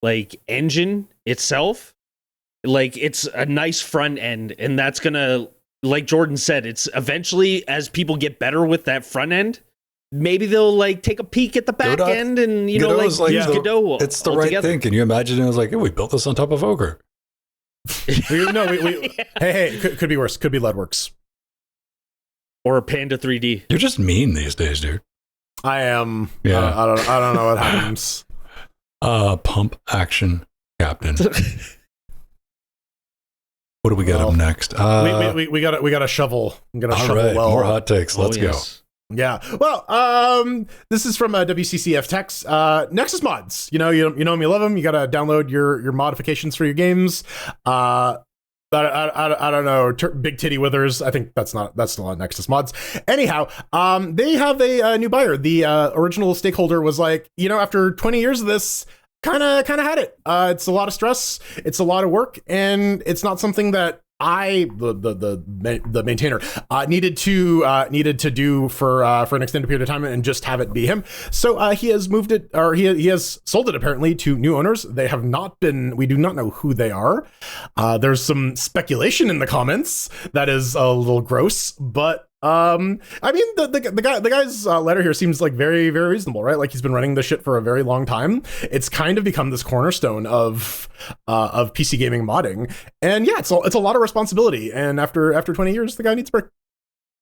like engine itself, like it's a nice front end, and that's gonna, like Jordan said, it's eventually as people get better with that front end, maybe they'll like take a peek at the back end and use Godot. It's the right thing. Can you imagine? It was like, we built this on top of Ogre. Hey, could be worse. Could be Leadworks. Or Panda 3D. You're just mean these days, dude. I am. Yeah. I don't know what happens. Pump action captain. What do we got up next? We got a shovel. I'm gonna shovel right, well. More hot takes. Let's go. Yeah. Well, this is from WCCF Techs. Nexus Mods. You know them, you love them. You got to download your modifications for your games. I don't know, Big Titty Withers. I think that's still on Nexus Mods. Anyhow, they have a new buyer. The original stakeholder was like, after 20 years of this, kind of had it. It's a lot of stress. It's a lot of work, and it's not something that the maintainer needed to do for an extended period of time and just have it be him. So he has moved it, or he has sold it apparently to new owners. They have not been. We do not know who they are. There's some speculation in the comments that is a little gross, but I mean the guy's letter here seems like very, very reasonable, right? Like he's been running this shit for a very long time. It's kind of become this cornerstone of PC gaming modding, and yeah, it's a lot of responsibility. And after 20 years, the guy needs a break.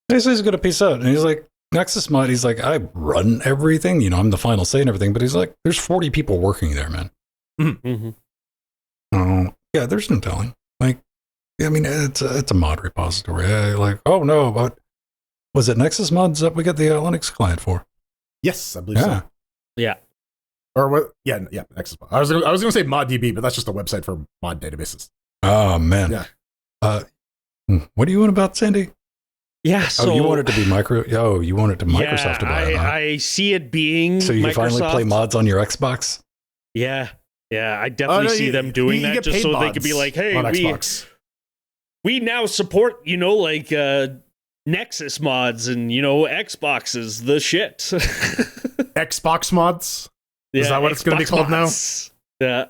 He's gonna peace out, and he's like, Nexus Mod. He's like, I run everything. I'm the final say and everything. But he's like, there's 40 people working there, man. Mm-hmm. Oh yeah, there's no telling. Like, I mean, it's a mod repository. Like, oh no, but. Was it Nexus Mods that we got the Linux client for? Yes, I believe so. Yeah. Or what? Yeah, Nexus Mod. I was going to say ModDB, but that's just a website for mod databases. Oh man. Yeah. What do you want about Sandy? Yeah. So you want it to be you want it to Microsoft to buy it? Huh? I see it being. So you Microsoft. Finally play mods on your Xbox? Yeah. I definitely see them doing that just so they could be like, hey, we now support Nexus Mods and Xbox the shit. Xbox Mods? Is that what it's going to be called mods. Now?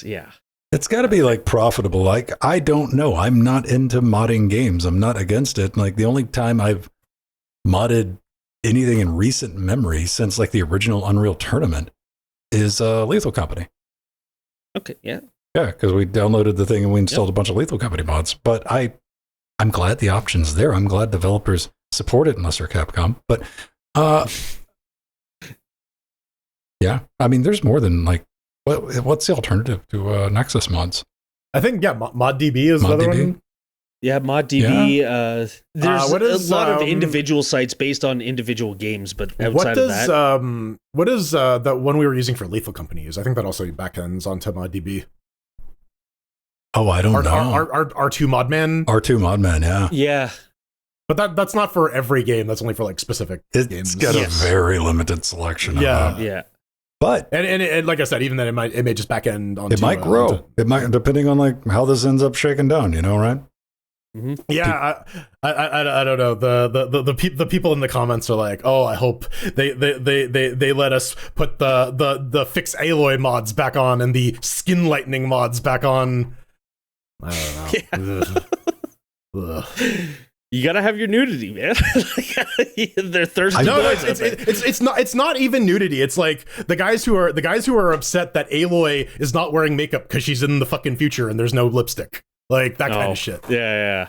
Yeah. It's got to be like profitable. Like, I don't know. I'm not into modding games. I'm not against it. Like, the only time I've modded anything in recent memory since like the original Unreal Tournament is Lethal Company. Okay, yeah. Yeah, because we downloaded the thing and we installed a bunch of Lethal Company mods. But I'm glad the option's there. I'm glad developers support it unless they're Capcom. But yeah, I mean, there's more than like, what's the alternative to Nexus Mods? I think, yeah, ModDB is the other one. Yeah, ModDB. Yeah. There's a lot of individual sites based on individual games, but outside of that, what is that one we were using for Lethal Company use? I think that also backends onto ModDB. Oh, I don't know. R2 Modman. R2 Modman, yeah. Yeah. But that's not for every game. That's only for like specific games. It's got a very limited selection. Yeah. But and like I said, even then it may just backend onto. It might grow. It might, depending on like how this ends up shaking down. You know, right? Mm-hmm. Yeah, I don't know. The people in the comments are like, oh, I hope they let us put the fix Aloy mods back on and the skin lightening mods back on. I don't know. You gotta have your nudity, man. They're thirsty. No, it's not even nudity. It's like the guys who are upset that Aloy is not wearing makeup because she's in the fucking future and there's no lipstick. Like that kind of shit. Yeah.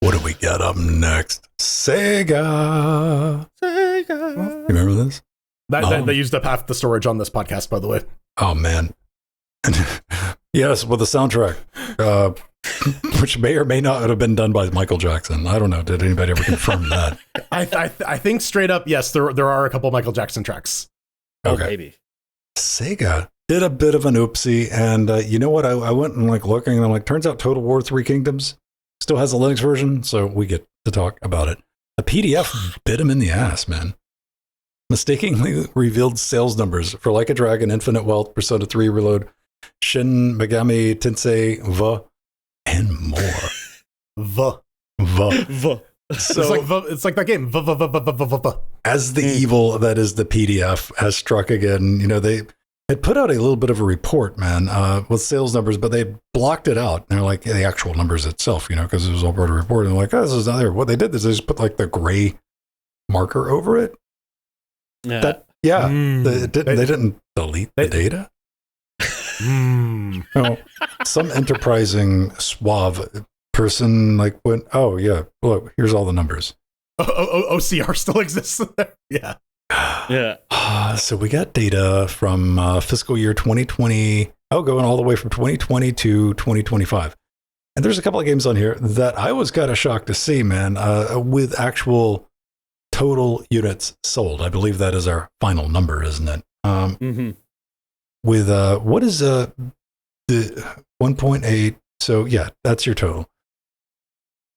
What do we got up next? SEGA. You remember this? They used up half the storage on this podcast, by the way. Oh man. Yes, with the soundtrack, which may or may not have been done by Michael Jackson. I don't know. Did anybody ever confirm that? I think straight up, yes, there are a couple Michael Jackson tracks. Okay. Oh, maybe. SEGA did a bit of an oopsie, and you know what? I went and like looking, and I'm like, turns out Total War 3 Kingdoms still has a Linux version, so we get to talk about it. The PDF bit him in the ass, man. Mistakenly revealed sales numbers for Like a Dragon, Infinite Wealth, Persona 3 Reload, Shin Megami Tensei V, and more. V. So it's like that game. As the evil that is the PDF has struck again, you know, they had put out a little bit of a report, man, with sales numbers, but they blocked it out. And they're like the actual numbers itself, you know, because it was all part of a report. And they're like, oh, this is not there. What they did is they just put like the gray marker over it. Yeah. They didn't delete the data. You know, some enterprising suave person like went, oh yeah, look, here's all the numbers. OCR still exists. Yeah. So we got data from fiscal year 2020, going all the way from 2020 to 2025. And there's a couple of games on here that I was kind of shocked to see, man, with actual total units sold. I believe that is our final number, isn't it? With what is the 1.8? So yeah, that's your total.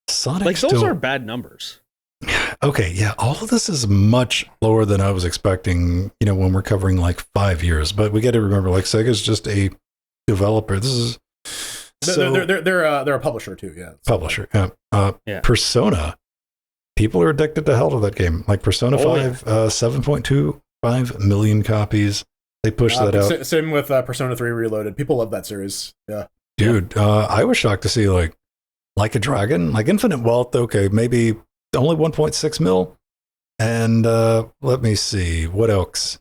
Sonic, like those are bad numbers. Okay, yeah, all of this is much lower than I was expecting, you know, when we're covering like 5 years. But we got to remember, like, Sega's just a developer. This is they're a publisher too, yeah. Publisher, yeah. Persona. People are addicted to hell to that game. Like Persona 5, 7.25 million copies. They pushed that out. Same with Persona 3 Reloaded. People love that series. Yeah, dude, I was shocked to see like a Dragon, like Infinite Wealth. Okay, maybe only 1.6 mil. And let me see what else.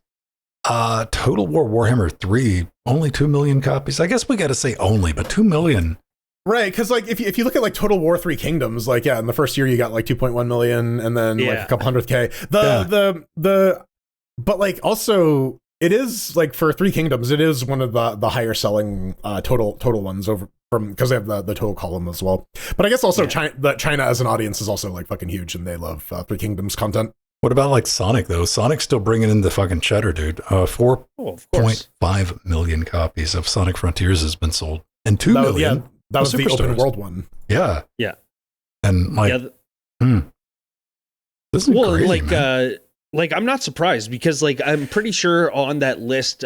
Total War Warhammer 3, only 2 million copies. I guess we got to say only, but 2 million. Right, because like if you look at like Total War 3 Kingdoms, like in the first year you got like 2.1 million, and then like a couple 100K. But like also it is like for 3 Kingdoms, it is one of the higher selling total ones over from because they have the total column as well. But I guess also China as an audience is also like fucking huge, and they love 3 Kingdoms content. What about like Sonic though? Sonic's still bringing in the fucking cheddar, dude. 4.5 million copies of Sonic Frontiers has been sold, and 2 million. Yeah, that was the open world one. Yeah. And like, this is crazy, like, man. Like I'm not surprised because like I'm pretty sure on that list,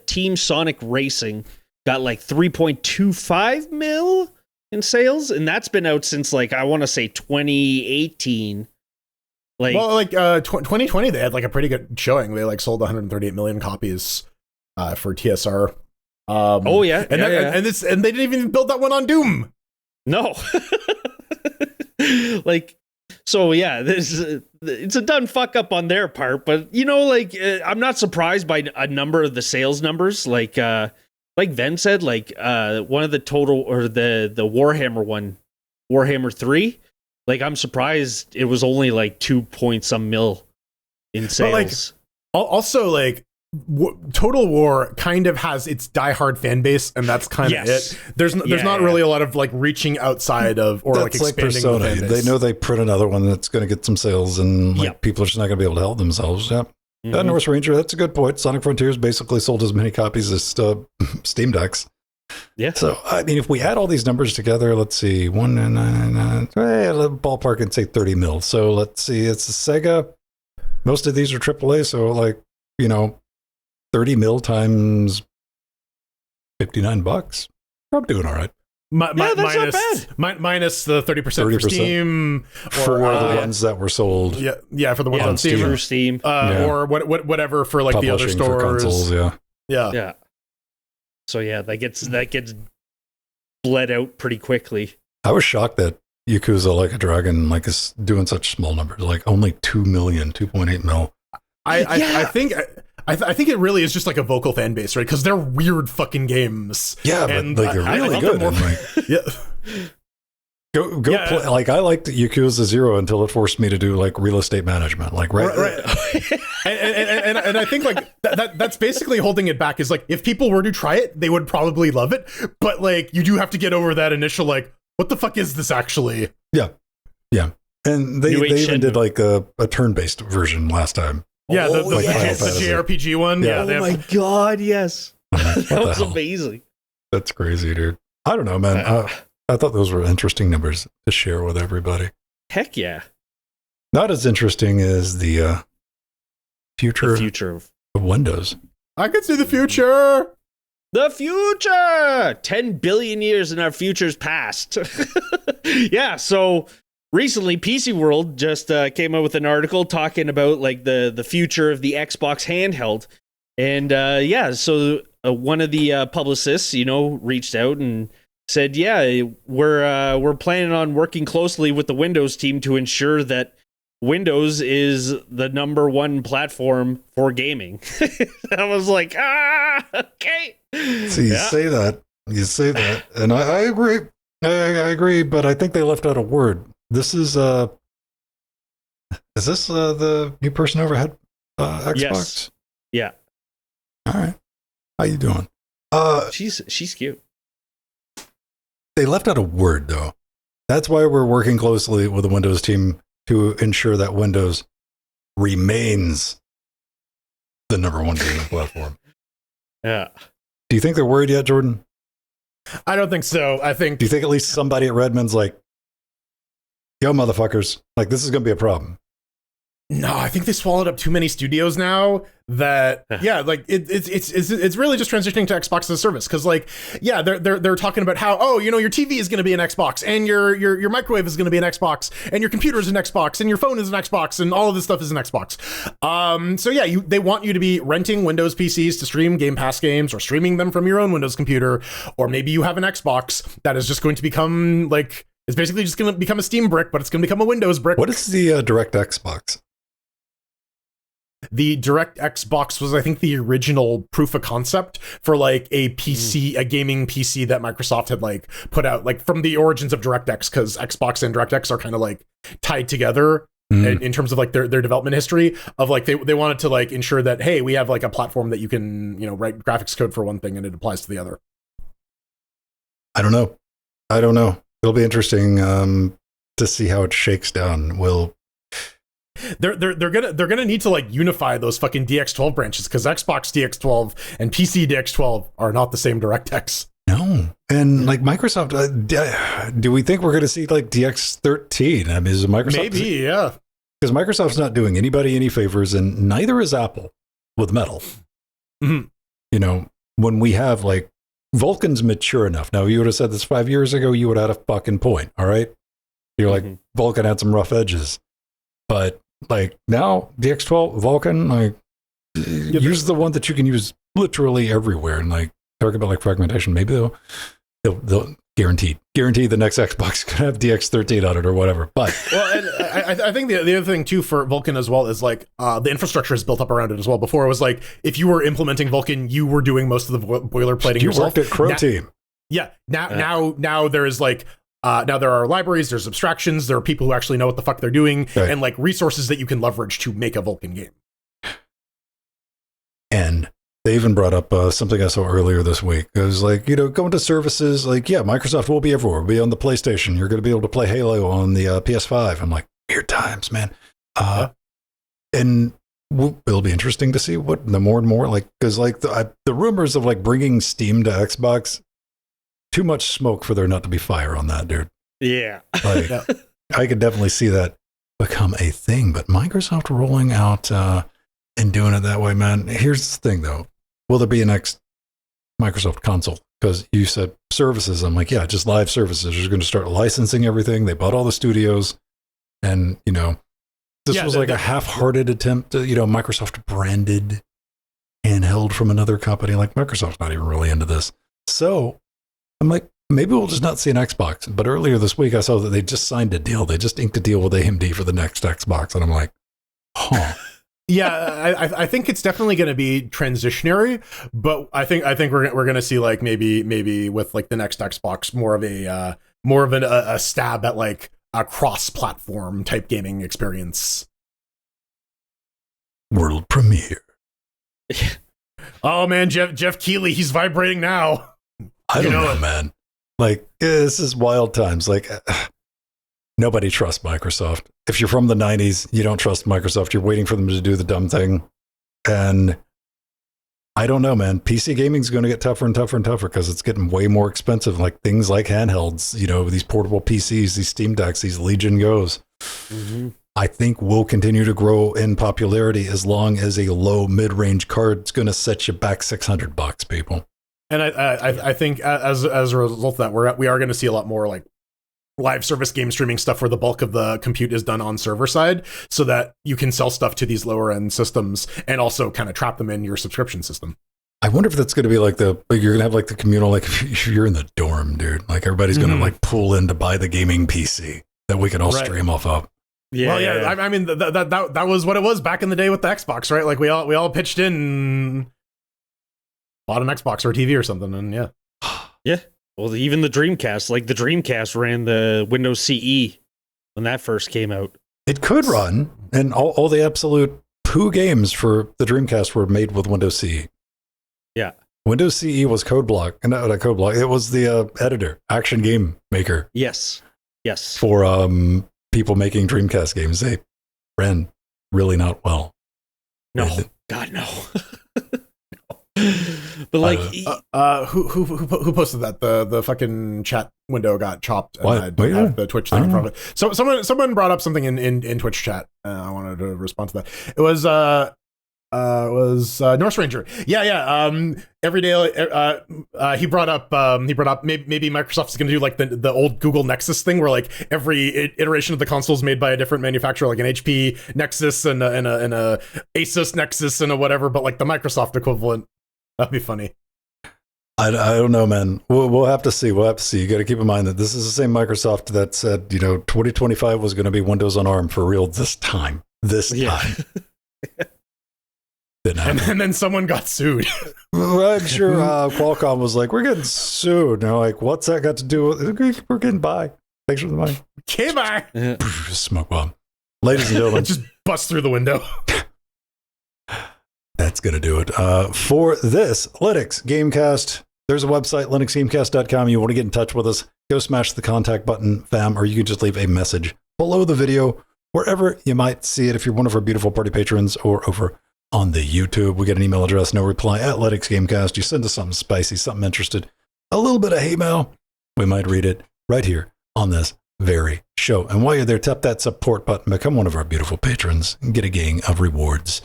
Team Sonic Racing got like 3.25 mil in sales, and that's been out since like I want to say 2018. Like, well, like 2020, they had like a pretty good showing. They like sold 138 million copies for TSR. And they didn't even build that one on Doom. No. Like, So yeah, it's a done fuck up on their part, but like I'm not surprised by a number of the sales numbers. Like Ven said, like one of the total or the Warhammer one, Warhammer 3. Like I'm surprised it was only like 2 point some mil in sales. But like, also like Total War kind of has its diehard fan base, and that's kind of it. There's not really a lot of like reaching outside of or that's like expanding Persona. the fan base. They know they print another one that's going to get some sales, and like people are just not going to be able to help themselves. Yep. North Ranger, that's a good point. Sonic Frontiers basically sold as many copies as Steam Decks. Yeah. So I mean, if we add all these numbers together, let's see, ballpark and say 30 mil. So let's see, it's a Sega. Most of these are AAA, so like 30 mil times $59. I'm doing all right. That's not bad. Minus the 30% for Steam, for the ones that were sold. Yeah, for the ones on Steam, through Steam, or whatever for like the other stores. For consoles, yeah. So yeah, that gets bled out pretty quickly. I was shocked that Yakuza Like a Dragon is doing such small numbers, like only 2 million, 2.8 mil. I think it really is just like a vocal fan base, right? Because they're weird fucking games. Yeah, and but they're really good. Go play. Like I liked Yakuza 0 until it forced me to do like real estate management. Like right. and I think like that's basically holding it back. Is like if people were to try it, they would probably love it. But like you do have to get over that initial like, what the fuck is this actually? Yeah. And they even did like a turn-based version last time. Yeah, the JRPG one. Yeah. Oh my god, yes. That was hell? amazing. That's crazy, dude. I don't know, man. I thought those were interesting numbers to share with everybody. Heck yeah. Not as interesting as the future of Windows. I could see the future. The future! 10 billion years in our future's past. Yeah, so recently PC World just came out with an article talking about like the future of the Xbox handheld. And so one of the publicists, reached out and said, yeah, we're planning on working closely with the Windows team to ensure that Windows is the number one platform for gaming. I was like, okay. So you say that, and I agree. I agree, but I think they left out a word. This is the new person overhead Xbox? Yes. Yeah. All right. How you doing? She's cute. They left out a word though. That's why we're working closely with the Windows team to ensure that Windows remains the number one gaming platform. Yeah. Do you think they're worried yet, Jordan? I don't think so. Do you think at least somebody at Redmond's like, yo, motherfuckers, like this is going to be a problem? No, I think they swallowed up too many studios now that, like it's really just transitioning to Xbox as a service. Cause like, yeah, they're talking about how, your TV is going to be an Xbox and your microwave is going to be an Xbox and your computer is an Xbox and your phone is an Xbox and all of this stuff is an Xbox. So yeah, they want you to be renting Windows PCs to stream Game Pass games or streaming them from your own Windows computer. Or maybe you have an Xbox that is just going to become like, it's basically just going to become a Steam brick, but it's going to become a Windows brick. What is the Direct Xbox? The Direct Xbox was, I think, the original proof of concept for like a PC, a gaming PC that Microsoft had like put out, like from the origins of DirectX, because Xbox and DirectX are kind of like tied together in terms of like their development history of like they wanted to like ensure that, hey, we have like a platform that you can write graphics code for one thing and it applies to the other. I don't know. It'll be interesting to see how it shakes down. They're gonna need to like unify those fucking DX12 branches, because Xbox DX12 and PC DX12 are not the same DirectX. No, and like Microsoft, do we think we're going to see like DX13? I mean, is Microsoft maybe? Yeah, because Microsoft's not doing anybody any favors, and neither is Apple with Metal. Mm-hmm. When we have like Vulkan's mature enough. Now, you would have said this 5 years ago, you would have had a fucking point. All right, you're like Vulkan had some rough edges, but like now DX12 Vulkan, like use the one that you can use literally everywhere, and like talk about like fragmentation. Maybe they'll Guaranteed. Guaranteed the next Xbox could have DX13 on it or whatever. But well, and I think the other thing too for Vulkan as well is like the infrastructure is built up around it as well. Before it was like if you were implementing Vulkan, you were doing most of the boilerplating you yourself. worked at Crow Team. Yeah. Now there is like now there are libraries, there's abstractions, there are people who actually know what the fuck they're doing, right. and like resources that you can leverage to make a Vulkan game. And they even brought up something I saw earlier this week. It was like, going to services, like, yeah, Microsoft will be everywhere. We'll be on the PlayStation. You're going to be able to play Halo on the PS5. I'm like, weird times, man. And it'll be interesting to see what the more and more, like, because like the rumors of like bringing Steam to Xbox, too much smoke for there not to be fire on that, dude. Yeah. Like, I could definitely see that become a thing, but Microsoft rolling out and doing it that way, man. Here's the thing, though. Will there be a next Microsoft console? Because you said services. I'm like, yeah, just live services. You're going to start licensing everything. They bought all the studios. And, this was like a half-hearted attempt to, Microsoft branded handheld from another company. Like, Microsoft's not even really into this. So I'm like, maybe we'll just not see an Xbox. But earlier this week, I saw that they just signed a deal. They just inked a deal with AMD for the next Xbox. And I'm like, huh. Yeah, I think it's definitely going to be transitionary, but I think we're going to see like maybe with like the next Xbox more of a stab at like a cross-platform type gaming experience. World premiere. Oh man, Jeff Keighley, he's vibrating now. I don't know, man. Like, this is wild times. Like, nobody trusts Microsoft. If you're from the 90s, you don't trust Microsoft. You're waiting for them to do the dumb thing. And I don't know, man. PC gaming is going to get tougher and tougher and tougher because it's getting way more expensive. Like things like handhelds, these portable PCs, these Steam Decks, these Legion Go's. Mm-hmm. I think will continue to grow in popularity as long as a low mid-range card's going to set you back $600, people. And I think as a result of that, we are going to see a lot more like live service game streaming stuff where the bulk of the compute is done on server side so that you can sell stuff to these lower end systems and also kind of trap them in your subscription system. I wonder if that's going to be like you're going to have like the communal, like if you're in the dorm, dude, like everybody's going to like pull in to buy the gaming PC that we can all stream off of. Yeah. Well, yeah. I mean, that was what it was back in the day with the Xbox, right? Like we all pitched in and bought an Xbox or a TV or something. And yeah. Yeah. Well, even the Dreamcast, like the Dreamcast ran the Windows CE when that first came out. It could run, and all the absolute poo games for the Dreamcast were made with Windows CE. Yeah. Windows CE was code block, and not code block. It was the editor, Action Game Maker. Yes. For people making Dreamcast games, they ran really not well. No, God no. But like, who posted that? The fucking chat window got chopped and I had the Twitch thing in front of it. So someone brought up something in Twitch chat. I wanted to respond to that. It was Norse Ranger. Yeah. Every day, he brought up maybe Microsoft is going to do like the old Google Nexus thing, where like every iteration of the console is made by a different manufacturer, like an HP Nexus and a Asus Nexus and a whatever, but like the Microsoft equivalent. That'd be funny. I don't know, man. We'll have to see. You got to keep in mind that this is the same Microsoft that said, 2025 was going to be Windows on ARM for real this time. Time. And then someone got sued. I'm sure Qualcomm was like, we're getting sued. And they're like, what's that got to do with it? We're getting by. Thanks for the money. Okay, bye. Smoke bomb. Ladies and gentlemen. Just bust through the window. That's going to do it. For this Linux Gamecast, there's a website, linuxgamecast.com. You want to get in touch with us, go smash the contact button, fam, or you can just leave a message below the video, wherever you might see it if you're one of our beautiful party patrons or over on the YouTube. We get an email address, no reply, at Linux Gamecast. You send us something spicy, something interested, a little bit of hate mail. We might read it right here on this very show. And while you're there, tap that support button, become one of our beautiful patrons, and get a gang of rewards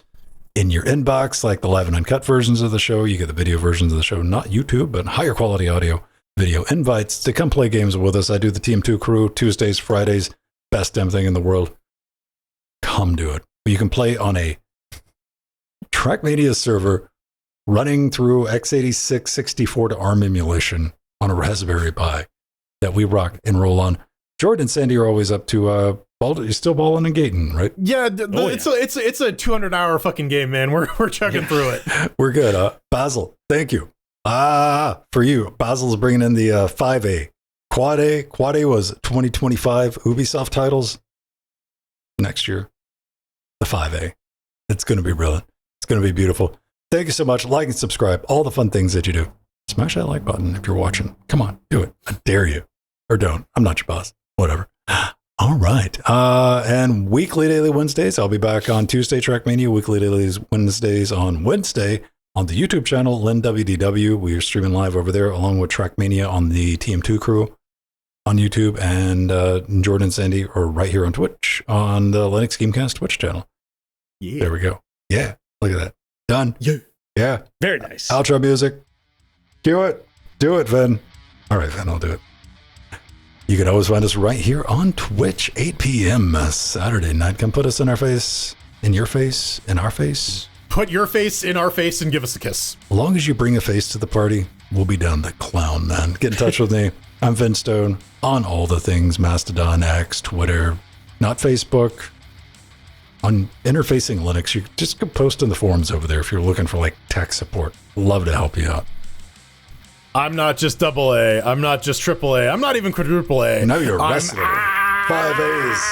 in your inbox, like the live and uncut versions of the show. You get the video versions of the show, not YouTube, but higher quality audio, video invites to come play games with us. I do the Team 2 crew, Tuesdays, Fridays, best damn thing in the world. Come do it. You can play on a Trackmania server running through x86 64 to ARM emulation on a Raspberry Pi. that we rock and roll on. Jordan and Sandy are always up to you're still balling and gating, right? Yeah, it's a 200-hour fucking game, man. We're chugging through it. We're good. Basil, thank you. For you, Basil's bringing in the 5A. Quad A was 2025 Ubisoft titles. Next year, the 5A. It's going to be brilliant. It's going to be beautiful. Thank you so much. Like and subscribe. All the fun things that you do. Smash that like button if you're watching. Come on, do it. I dare you. Or don't. I'm not your boss. Whatever. All right. And weekly daily Wednesdays, I'll be back on Tuesday, Trackmania. Weekly daily Wednesdays on Wednesday on the YouTube channel, LenWDW. We are streaming live over there along with Trackmania on the TM2 crew on YouTube. And Jordan and Sandy are right here on Twitch on the Linux Gamecast Twitch channel. Yeah. There we go. Yeah. Look at that. Done. Yeah. Yeah. Very nice. Outro music. Do it. Do it, Vin. All right, Vin, I'll do it. You can always find us right here on Twitch, 8 p.m. Saturday night. Come put us in our face, in your face, in our face. Put your face in our face and give us a kiss. As long as you bring a face to the party, we'll be down the clown, man. Get in touch with me. I'm Vin Stone on all the things, Mastodon, X, Twitter, not Facebook. On Interfacing Linux, you just go post in the forums over there if you're looking for like tech support. Love to help you out. I'm not just AA. I'm not just AAA. I'm not even quadruple A. Now you're wrestling. 5 A's.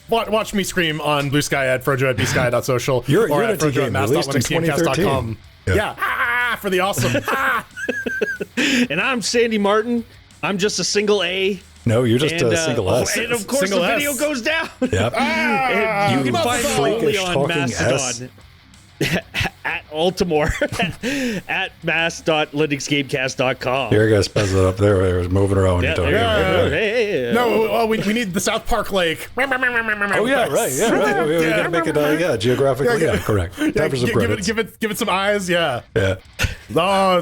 Watch me scream on Blue Sky at Frojo at bsky.social You're or at Unity Frojo at game released in 2013. Yeah, for the awesome. And I'm Sandy Martin. I'm just a single A. No, you're just a single S. And of course Single the S. video goes down. Yep. And you can find me only on talking Mastodon. At Altimore at mass.linuxgamecast.com. Here, guys, buzz it up there. I was moving around when you're talking. No, we need the South Park Lake. Oh, yeah, right. Yeah, right. We got to make it, geographically. Yeah, correct. Time for some credits. Give it some eyes. Yeah. Yeah. Oh,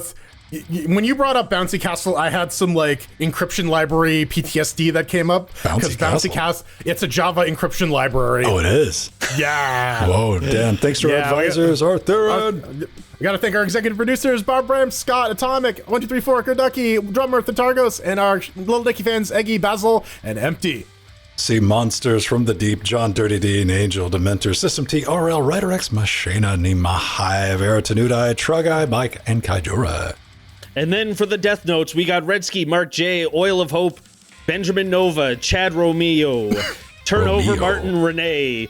when you brought up Bouncy Castle, I had some like encryption library PTSD that came up. Bouncy Castle, it's a Java encryption library. Oh, it is? Yeah. Whoa, damn. Thanks to our advisors, Arthur. We got to thank our executive producers, Bob Bram, Scott, Atomic, 1234, Koducky, Drummer, Thargos, and our Little Dicky fans, Eggy, Basil, and Empty. See Monsters from the Deep, John Dirty Dean, Angel, Dementor, System T, RL, Rider X, Machina, Nima, Hive, Eratanudai, Trugai, Mike, and Kaijura. And then for the Death Notes, we got Redsky, Mark J, Oil of Hope, Benjamin Nova, Chad Romeo, Turnover Martin Renee,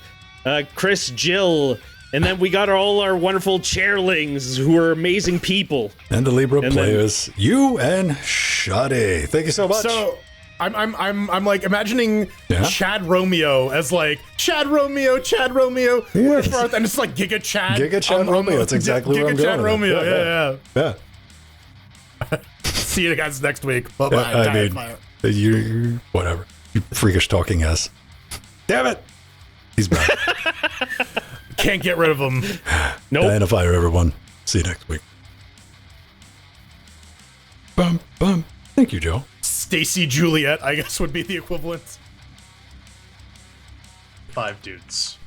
Chris Jill, and then we got all our wonderful chairlings who are amazing people. And the Libra players, you and Shoddy. Thank you so much. So I'm like imagining Chad Romeo as like Chad Romeo, yes. And it's like Giga Chad. Romeo. That's exactly where I'm going. Chad Romeo. Yeah. Yeah. See you guys next week. Bye-bye. You whatever. You freakish talking ass. Damn it. He's back. Can't get rid of him. Nope. Diana Fire, everyone. See you next week. Bum, bum. Thank you, Joe. Stacy Juliet, I guess, would be the equivalent. 5 dudes.